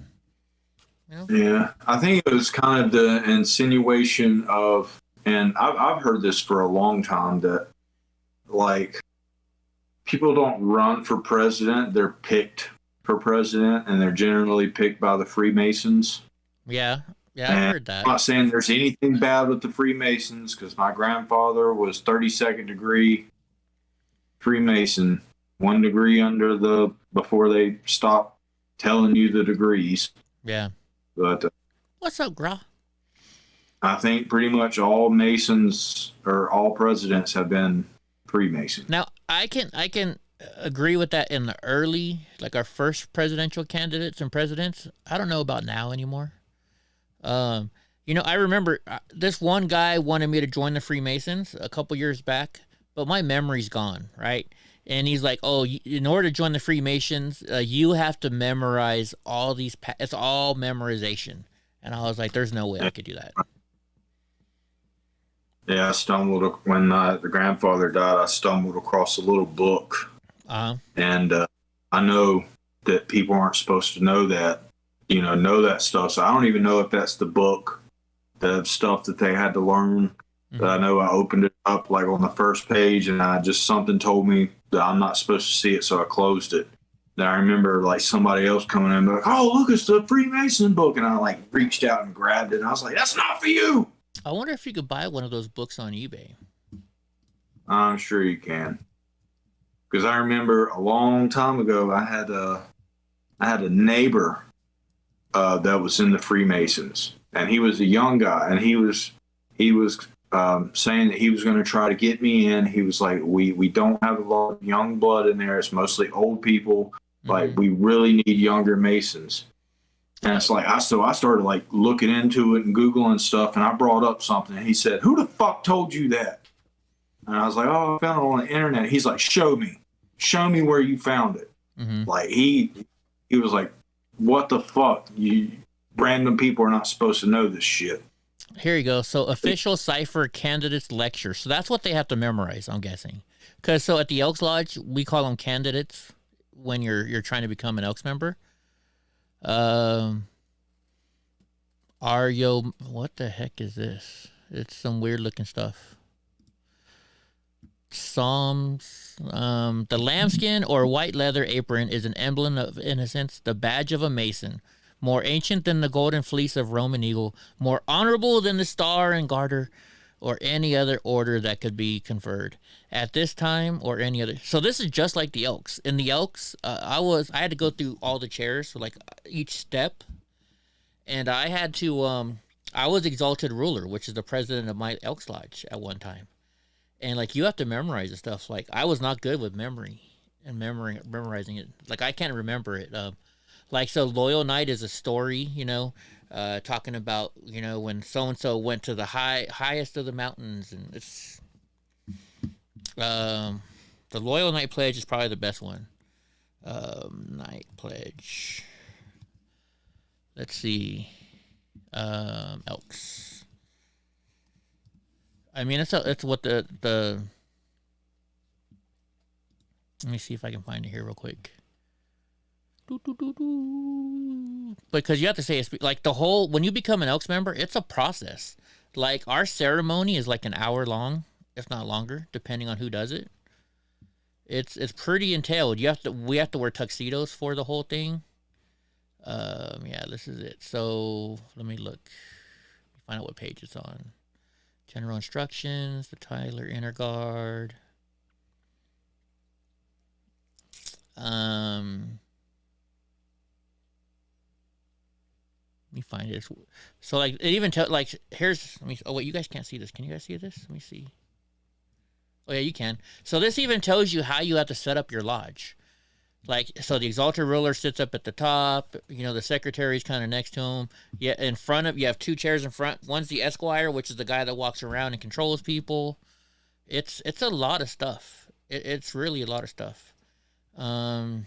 you know. Yeah, I think it was kind of the insinuation of, and I've heard this for a long time, that like people don't run for president, they're picked for president, and they're generally picked by the Freemasons. Yeah, I heard that. I'm not saying there's anything bad with the Freemasons, because my grandfather was 32nd degree Freemason, 1 degree under before they stopped telling you the degrees. Yeah. But what's up, Gra? I think pretty much all Masons or all presidents have been Freemasons. Now, I can agree with that in the early, like our first presidential candidates and presidents. I don't know about now anymore. You know, I remember this one guy wanted me to join the Freemasons a couple years back, but my memory's gone, right? And he's like, oh, in order to join the Freemasons, you have to memorize all these. It's all memorization. And I was like, there's no way I could do that. Yeah, I stumbled when the grandfather died. I stumbled across a little book, and I know that people aren't supposed to know that, know that stuff. So I don't even know if that's the book, the stuff that they had to learn. Mm-hmm. But I know I opened it up like on the first page, and something told me that I'm not supposed to see it, so I closed it. Then I remember like somebody else coming in, like, "Oh, look, it's the Freemason book," and I like reached out and grabbed it, and I was like, "That's not for you." I wonder if you could buy one of those books on eBay. I'm sure you can. Because I remember a long time ago, I had a neighbor that was in the Freemasons, and he was a young guy, and he was saying that he was going to try to get me in. He was like, we don't have a lot of young blood in there. It's mostly old people. Mm-hmm. Like, we really need younger Masons. And it's like, so I started like looking into it and Googling stuff, and I brought up something, and he said, "Who the fuck told you that?" And I was like, "Oh, I found it on the internet." He's like, show me where you found it." Mm-hmm. Like he was like, "What the fuck? You random people are not supposed to know this shit." Here you go. So official cipher candidates lecture. So that's what they have to memorize, I'm guessing. Because so at the Elks Lodge, we call them candidates when you're trying to become an Elks member. What the heck is this? It's some weird looking stuff. Psalms. The lambskin or white leather apron is an emblem of innocence, the badge of a Mason. More ancient than the golden fleece of Roman eagle, more honorable than the star and garter, or any other order that could be conferred at this time or any other. So this is just like the Elks. In the Elks, I had to go through all the chairs, so like each step, and I had to. I was exalted ruler, which is the president of my Elks Lodge at one time, and like you have to memorize the stuff. Like I was not good with memory and memorizing it. Like I can't remember it. Like so, Loyal Night is a story, talking about when so and so went to the highest of the mountains, and it's the Loyal Night Pledge is probably the best one. Night Pledge. Let's see. Elks. I mean, it's what the. Let me see if I can find it here real quick. Because you have to say it's like the whole when you become an Elks member, it's a process. Like our ceremony is like an hour long, if not longer, depending on who does it. It's pretty entailed. We have to wear tuxedos for the whole thing. Yeah, this is it. So let me look. Find out what page it's on. General instructions, the Tyler Inner Guard. Let me find it. So like it even like here's oh wait, you guys can't see this. Can you guys see this? Let me see. Oh yeah, you can. So this even tells you how you have to set up your lodge. Like so the exalted ruler sits up at the top, the secretary's kind of next to him. Yeah, in front of you have two chairs in front. One's the esquire, which is the guy that walks around and controls people. It's a lot of stuff. It's really a lot of stuff. What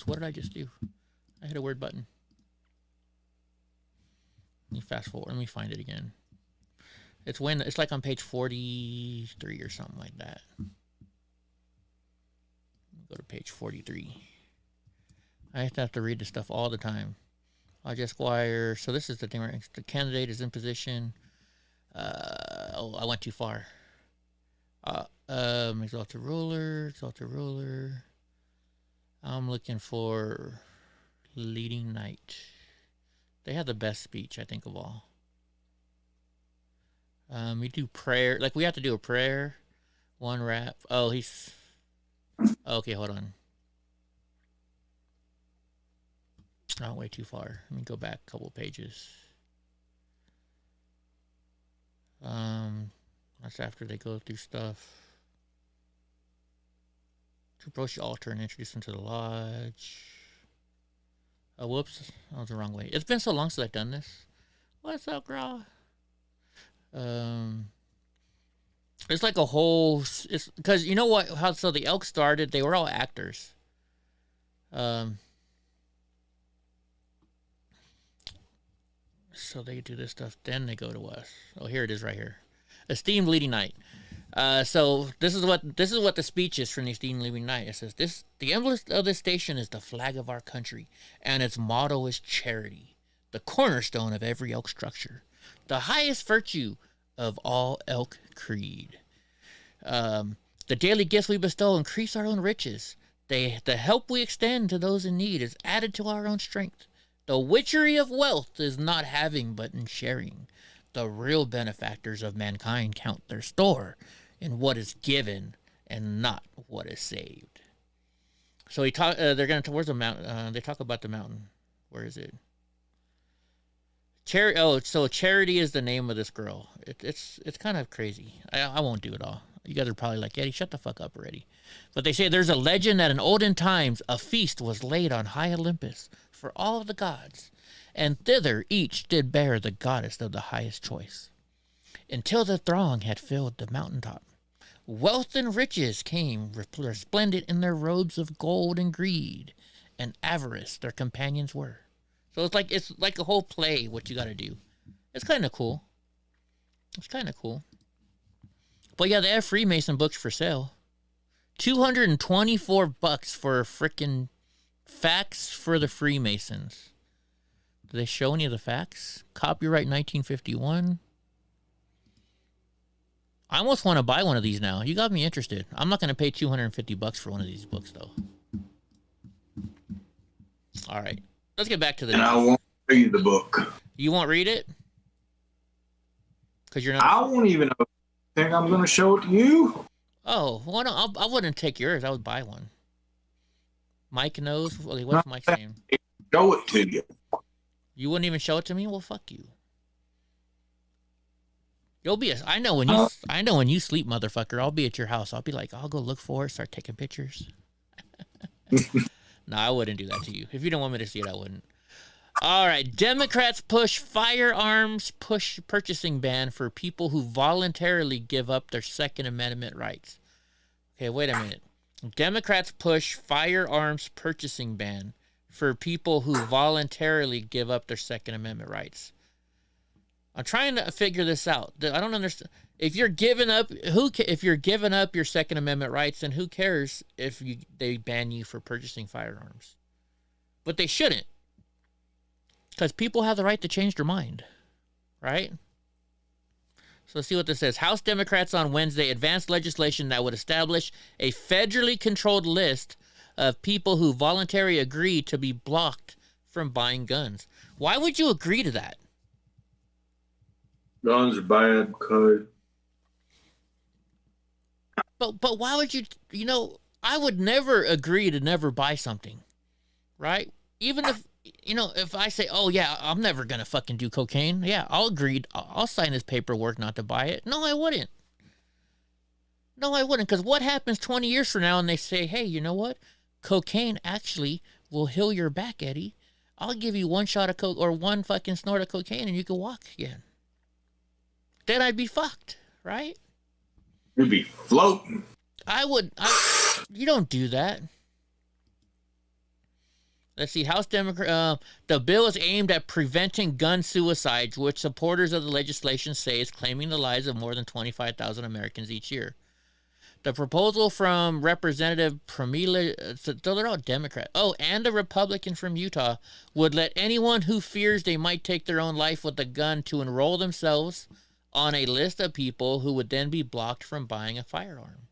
did I just do? I hit a weird button. Let me fast forward. Let me find it again. It's like on page 43 or something like that. Go to page 43. I have to read this stuff all the time. Lodge Esquire. So this is the thing where the candidate is in position. I went too far. Exalted ruler. I'm looking for leading knight. They have the best speech, I think, of all. We do prayer. Like, we have to do a prayer. One rap. Oh, he's... Okay, hold on. I went way too far. Let me go back a couple pages. That's after they go through stuff. To approach the altar and introduce them to the lodge. Oh, whoops. That was the wrong way. It's been so long since I've done this. What's up, girl? It's like a whole... It's because you know what? How so the Elk started, they were all actors. So they do this stuff, then they go to us. Oh, here it is right here. Esteemed leading knight. So this is what the speech is from the esteemed leading knight. It says the emblem of this station is the flag of our country, and its motto is charity, the cornerstone of every elk structure, the highest virtue of all elk creed. The daily gifts we bestow increase our own riches. The help we extend to those in need is added to our own strength. The witchery of wealth is not having but in sharing. The real benefactors of mankind count their store in what is given and not what is saved. So they're going towards the mountain. They talk about the mountain. Where is it? So Charity is the name of this girl. It's kind of crazy. I won't do it all. You guys are probably like, Eddie, shut the fuck up already. But they say there's a legend that in olden times a feast was laid on high Olympus for all of the gods, and thither each did bear the goddess of the highest choice. Until the throng had filled the mountaintop, wealth and riches came resplendent in their robes of gold and greed, and avarice their companions were. So it's like a whole play, what you gotta do. It's kind of cool. But yeah, they have Freemason books for sale. $224 for frickin' facts for the Freemasons. Do they show any of the facts? Copyright 1951. I almost want to buy one of these now. You got me interested. I'm not going to pay $250 for one of these books, though. All right. Let's get back to the... And I won't read the book. You won't read it? Because you're not... I won't even think I'm going to show it to you. Oh, well, I wouldn't take yours. I would buy one. Mike knows. What's Mike saying? Show it to you. You wouldn't even show it to me? Well, fuck you. You'll be. I know when you sleep, motherfucker. I'll be at your house. I'll be like, I'll go look for it, start taking pictures. No, I wouldn't do that to you. If you don't want me to see it, I wouldn't. All right. Democrats push firearms purchasing ban for people who voluntarily give up their Second Amendment rights. Okay, wait a minute. Democrats push firearms purchasing ban for people who voluntarily give up their Second Amendment rights. I'm trying to figure this out. I don't understand. If you're giving up, if you're giving up your Second Amendment rights, then who cares if they ban you for purchasing firearms? But they shouldn't, because people have the right to change their mind, right? So let's see what this says. House Democrats on Wednesday advanced legislation that would establish a federally controlled list of people who voluntarily agree to be blocked from buying guns. Why would you agree to that? Guns are bad, code. But why would you, I would never agree to never buy something, right? Even if, if I say, oh yeah, I'm never going to fucking do cocaine. Yeah, I'll sign this paperwork not to buy it. No, I wouldn't. Because what happens 20 years from now and they say, hey, you know what? Cocaine actually will heal your back, Eddie. I'll give you one shot of coke or one fucking snort of cocaine and you can walk again. Then I'd be fucked, right? You'd be floating. You don't do that. Let's see, House Democrat. The bill is aimed at preventing gun suicides, which supporters of the legislation say is claiming the lives of more than 25,000 Americans each year. The proposal from Representative Pramila, so they're all Democrat. Oh, and a Republican from Utah would let anyone who fears they might take their own life with a gun to enroll themselves on a list of people who would then be blocked from buying a firearm.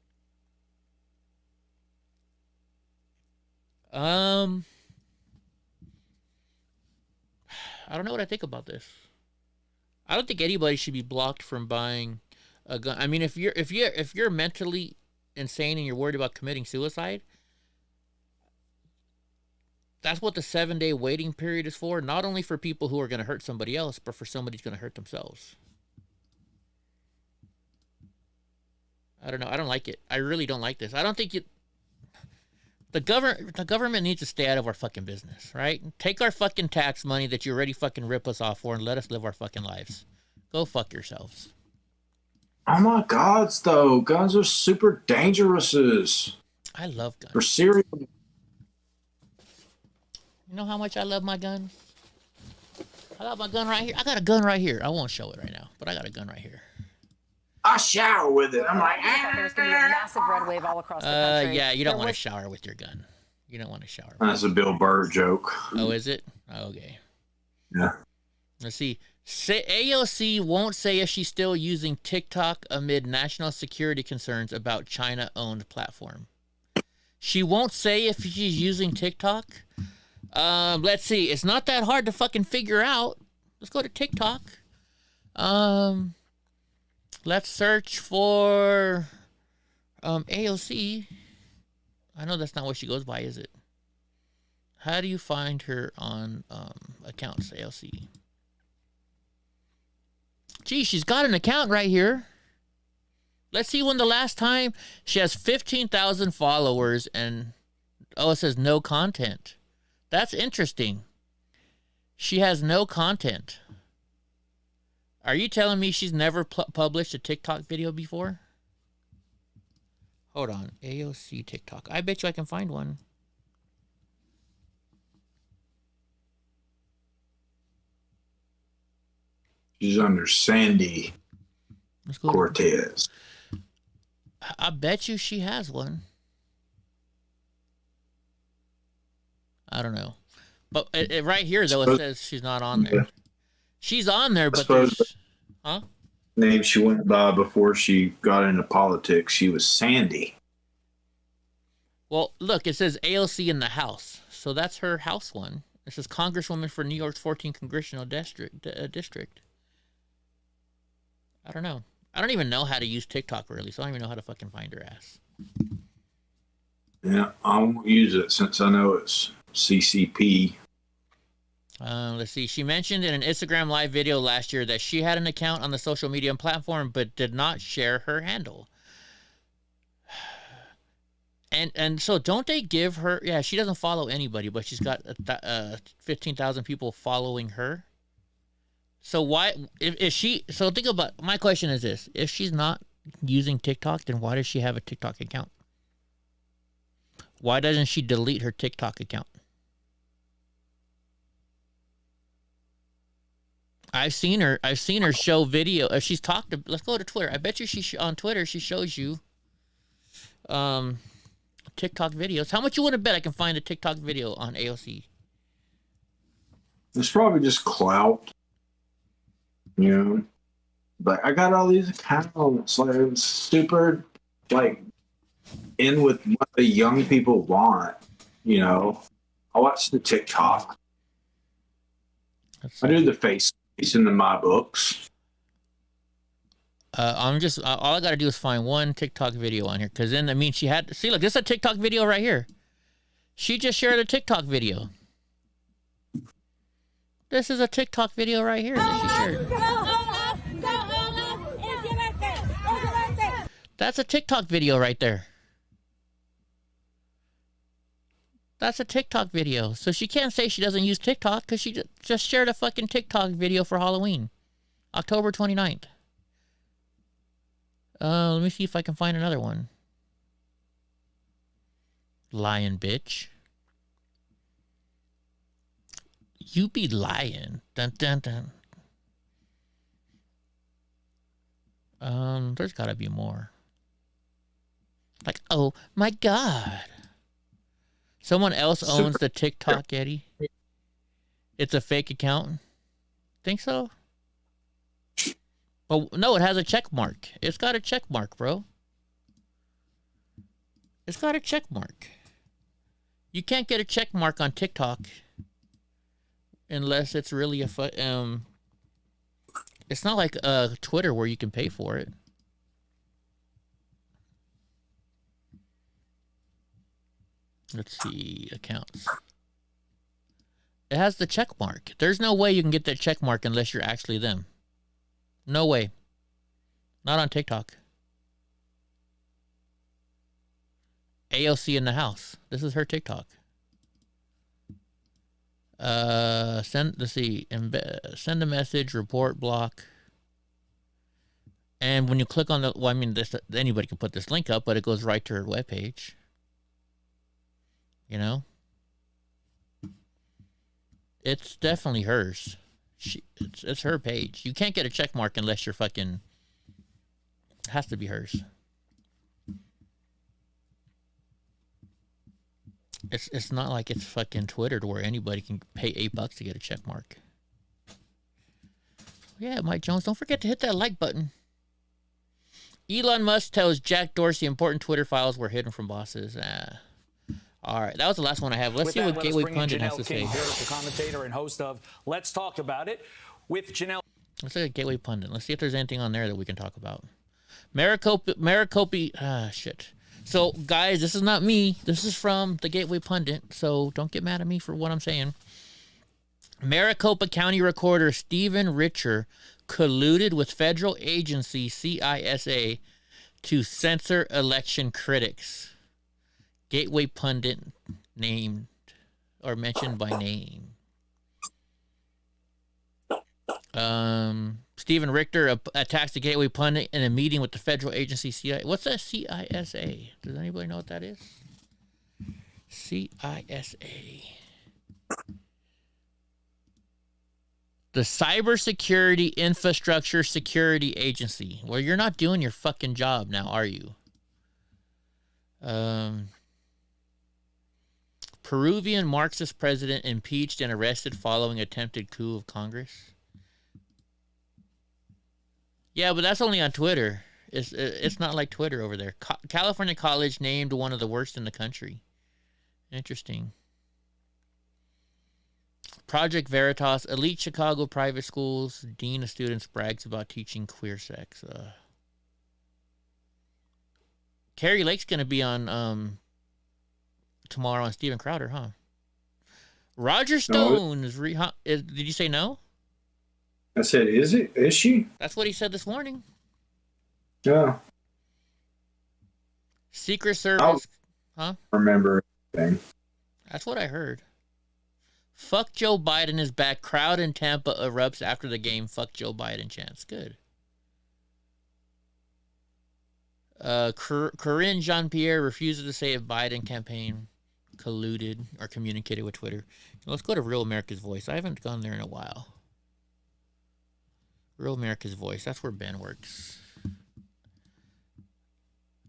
I don't know what I think about this. I don't think anybody should be blocked from buying a gun. I mean, if you're mentally insane and you're worried about committing suicide, that's what the 7-day waiting period is for. Not only for people who are going to hurt somebody else, but for somebody who's going to hurt themselves. I don't know. I don't like it. I really don't like this. I don't think the government needs to stay out of our fucking business, right? Take our fucking tax money that you already fucking rip us off for and let us live our fucking lives. Go fuck yourselves. Oh my God, though. Guns are super dangerous. I love guns. For serious. You know how much I love my gun? I got my gun right here. I got a gun right here. I won't show it right now, but I got a gun right here. I shower with it. I'm like, there's going to be a massive red wave all across the country. Yeah, you don't want to shower with your gun. You don't want to shower. That's a Bill Burr joke. Oh, is it? Okay. Yeah. Let's see. AOC won't say if she's still using TikTok amid national security concerns about China-owned platform. She won't say if she's using TikTok. Let's see. It's not that hard to fucking figure out. Let's go to TikTok. Let's search for AOC. I know that's not what she goes by, is it? How do you find her on accounts, AOC? Gee, she's got an account right here. Let's see when the last time. She has 15,000 followers and, it says no content. That's interesting. She has no content. Are you telling me she's never published a TikTok video before? Hold on. AOC TikTok. I bet you I can find one. She's under Sandy Cortez. I bet you she has one. I don't know. But right here, though, it says she's not on there. She's on there, but there's... Huh? Name she went by before she got into politics, she was Sandy. Well, look, it says AOC in the House. So that's her House one. It says Congresswoman for New York's 14th Congressional District. I don't know. I don't even know how to use TikTok, really, so I don't even know how to fucking find her ass. Yeah, I won't use it since I know it's CCP. Let's see. She mentioned in an Instagram live video last year that she had an account on the social media platform but did not share her handle. And so don't they give her... Yeah, she doesn't follow anybody, but she's got 15,000 people following her. So why... If she... So think about... My question is this. If she's not using TikTok, then why does she have a TikTok account? Why doesn't she delete her TikTok account? I've seen her show video. She's talked to... Let's go to Twitter. I bet you on Twitter she shows you TikTok videos. How much you want to bet I can find a TikTok video on AOC? It's probably just clout. You know? But I got all these accounts. Like, it's super, like, in with what the young people want. You know? I watch the TikTok. I do the face in my books. All I gotta do is find one TikTok video on here, because then, I mean, she had... See, look, this is a TikTok video right here. She just shared a TikTok video. This is a TikTok video right here that she shared. That's a TikTok video right there. That's a TikTok video. So she can't say she doesn't use TikTok because she just shared a fucking TikTok video for Halloween. October 29th. Let me see if I can find another one. Lying bitch. You be lying. Dun dun dun. There's gotta be more. Like, oh my God. Someone else owns the TikTok, Eddie. It's a fake account. Think so? Well, no, it has a check mark. It's got a check mark, bro. It's got a check mark. You can't get a check mark on TikTok unless it's really it's not like Twitter where you can pay for it. Let's see, accounts. It has the check mark. There's no way you can get that check mark unless you're actually them. No way. Not on TikTok. AOC in the house. This is her TikTok. Send a message, report, block. And when you click on anybody can put this link up, but it goes right to her webpage. You know? It's definitely hers. It's her page. You can't get a check mark unless you're fucking... It has to be hers. It's not like it's fucking Twitter to where anybody can pay $8 to get a check mark. Yeah, Mike Jones, don't forget to hit that like button. Elon Musk tells Jack Dorsey important Twitter files were hidden from bosses. All right, that was the last one I have. Let's see what Gateway Pundit has to say. The commentator and host of Let's Talk About It with Janelle. Let's look at Gateway Pundit. Let's see if there's anything on there that we can talk about. Maricopa, shit. So, guys, this is not me. This is from the Gateway Pundit, so don't get mad at me for what I'm saying. Maricopa County Recorder Stephen Richer colluded with federal agency CISA to censor election critics. Gateway Pundit named or mentioned by name. Stephen Richter attacks the Gateway Pundit in a meeting with the federal agency CIA. What's that CISA? Does anybody know what that is? CISA. The Cybersecurity Infrastructure Security Agency. Well, you're not doing your fucking job now, are you? Peruvian Marxist president impeached and arrested following attempted coup of Congress. Yeah, but that's only on Twitter. It's not like Twitter over there. California college named one of the worst in the country. Interesting. Project Veritas, elite Chicago private schools, dean of students brags about teaching queer sex. Carrie Lake's going to be on tomorrow on Steven Crowder, huh? Roger Stone is did you say no? I said, is she? That's what he said this morning. Yeah. Secret Service. Huh? Remember anything. That's what I heard. Fuck Joe Biden is back. Crowd in Tampa erupts after the game. Fuck Joe Biden chants. Good. Corinne Jean-Pierre refuses to say if Biden campaign colluded or communicated with Twitter. Let's go to Real America's Voice. I haven't gone there in a while. Real America's Voice. That's where Ben works.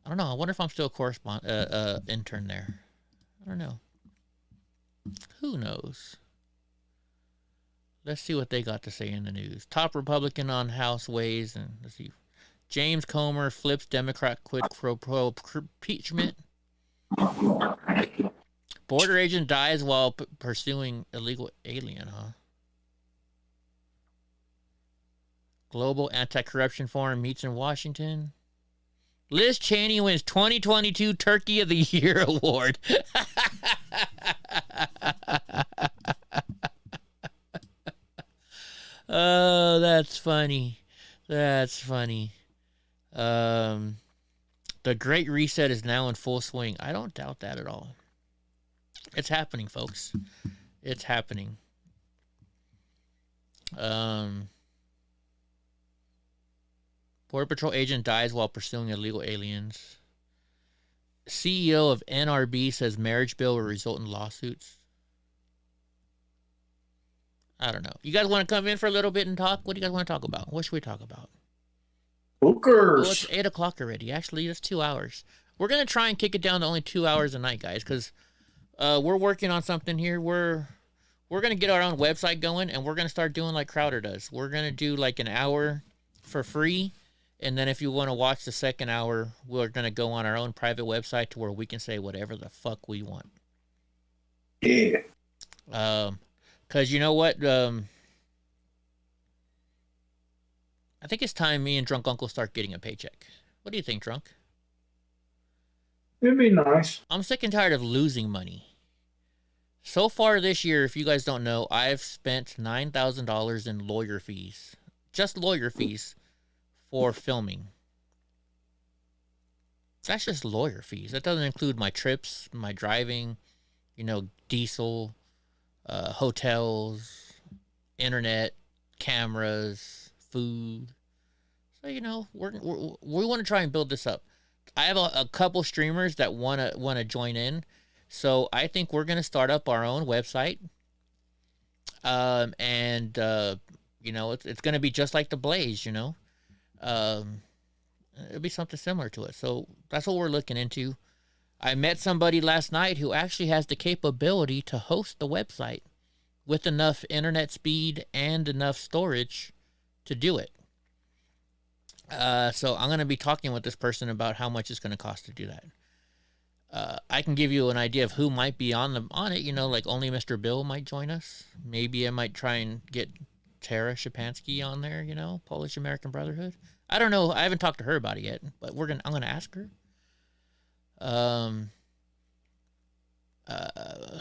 I don't know. I wonder if I'm still a intern there. I don't know. Who knows? Let's see what they got to say in the news. Top Republican on House ways, and let's see. James Comer flips Democrat quid pro impeachment. Border agent dies while pursuing illegal alien, huh? Global Anti-Corruption Forum meets in Washington. Liz Cheney wins 2022 Turkey of the Year award. Oh, that's funny. That's funny. The Great Reset is now in full swing. I don't doubt that at all. It's happening, folks. It's happening. Border Patrol agent dies while pursuing illegal aliens. CEO of NRB says marriage bill will result in lawsuits. I don't know. You guys want to come in for a little bit and talk? What do you guys want to talk about? What should we talk about? Bookers. Well, it's 8 o'clock already. Actually, that's 2 hours. We're going to try and kick it down to only 2 hours a night, guys, because we're working on something here. We're going to get our own website going, and we're going to start doing like Crowder does. We're going to do like an hour for free, and then if you want to watch the second hour, we're going to go on our own private website to where we can say whatever the fuck we want. Yeah. Because you know what? I think it's time me and Drunk Uncle start getting a paycheck. What do you think, Drunk? It'd be nice. I'm sick and tired of losing money. So far this year, if you guys don't know, I've spent $9,000 in lawyer fees. Just lawyer fees for filming. That's just lawyer fees. That doesn't include my trips, my driving, diesel, hotels, internet, cameras, food. So we want to try and build this up. I have a couple streamers that wanna join in, so I think we're gonna start up our own website. It's gonna be just like the Blaze, it'll be something similar to it. So that's what we're looking into. I met somebody last night who actually has the capability to host the website with enough internet speed and enough storage to do it. So I'm going to be talking with this person about how much it's going to cost to do that. I can give you an idea of who might be on it. Like only Mr. Bill might join us. Maybe I might try and get Tara Shapansky on there, Polish American Brotherhood. I don't know. I haven't talked to her about it yet, but I'm going to ask her. A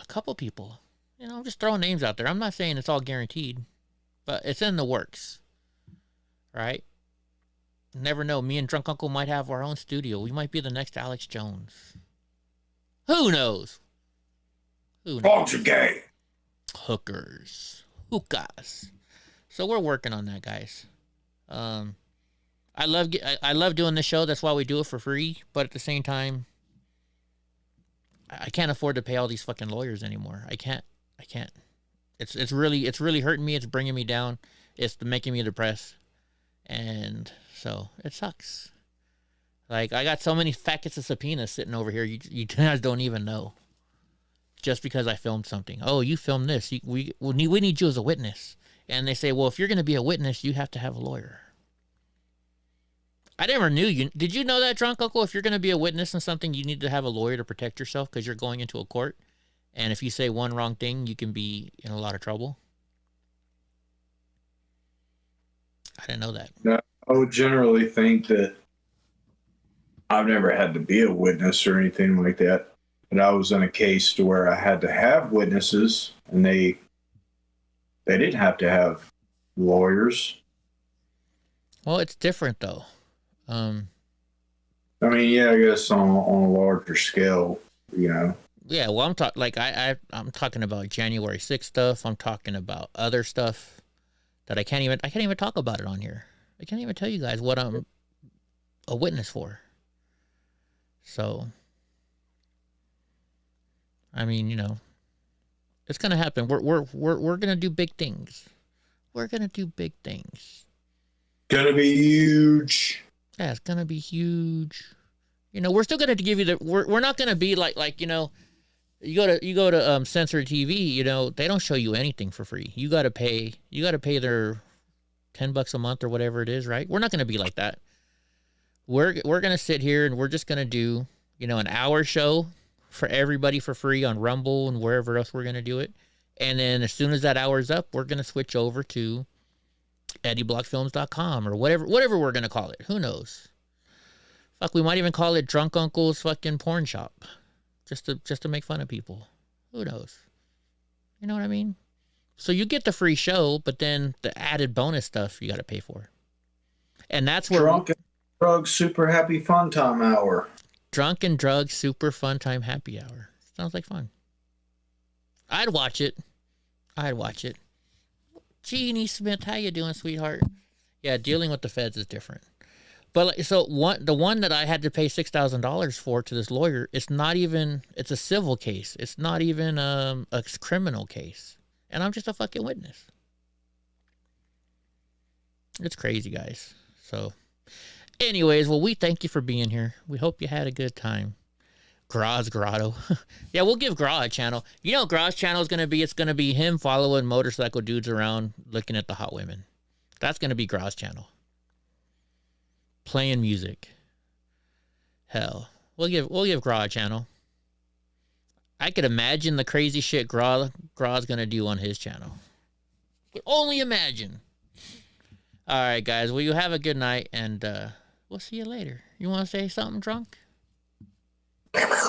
couple people, I'm just throwing names out there. I'm not saying it's all guaranteed, but it's in the works, right? Never know. Me and Drunk Uncle might have our own studio. We might be the next Alex Jones. Who knows? Poltergeist. Hookers. Hookahs. So we're working on that, guys. I love doing this show. That's why we do it for free. But at the same time, I can't afford to pay all these fucking lawyers anymore. I can't. It's really hurting me. It's bringing me down. It's making me depressed. And so it sucks. Like, I got so many packets of subpoenas sitting over here. You guys don't even know. Just because I filmed something. Oh, you filmed this. We need you as a witness. And they say, well, if you're going to be a witness, you have to have a lawyer. I never knew you. Did you know that, Drunk Uncle? If you're going to be a witness in something, you need to have a lawyer to protect yourself because you're going into a court. And if you say one wrong thing, you can be in a lot of trouble. I didn't know that. No, I would generally think that I've never had to be a witness or anything like that. But I was in a case to where I had to have witnesses, and they didn't have to have lawyers. Well, it's different though. I mean, yeah, I guess on a larger scale, Yeah, well, I'm talking about January 6th stuff. I'm talking about other stuff that I can't even talk about it on here. I can't even tell you guys what I'm a witness for. So, I mean, it's gonna happen. We're gonna do big things. We're gonna do big things. Gonna be huge. Yeah, it's gonna be huge. We're still gonna give you we're not gonna be like you go to Censored TV, they don't show you anything for free. You gotta pay their $10 a month or whatever it is, right? We're not gonna be like that. We're gonna sit here and we're just gonna do, an hour show for everybody for free on Rumble and wherever else we're gonna do it. And then as soon as that hour's up, we're gonna switch over to EddieBlockFilms.com or whatever we're gonna call it. Who knows? Fuck, we might even call it Drunk Uncle's fucking porn shop, just to make fun of people. Who knows? You know what I mean? So you get the free show, but then the added bonus stuff you got to pay for, and that's where Drunk and Drug Super Happy Fun Time Hour. Drunk and Drug Super Fun Time Happy Hour. Sounds like fun. I'd watch it. Jeannie Smith, how you doing, sweetheart? Yeah, dealing with the feds is different. But the one that I had to pay $6,000 for to this lawyer, it's a civil case. It's not even a criminal case. And I'm just a fucking witness. It's crazy, guys. So, anyways, well, we thank you for being here. We hope you had a good time. Graz Grotto. Yeah, we'll give Gra a channel. Gra's channel is going to be, it's going to be him following motorcycle dudes around looking at the hot women. That's going to be Gra's channel. Playing music. Hell, we'll give Gra a channel. I could imagine the crazy shit Gra's gonna do on his channel. Could only imagine. All right, guys. Well, you have a good night, and we'll see you later. You want to say something, Drunk?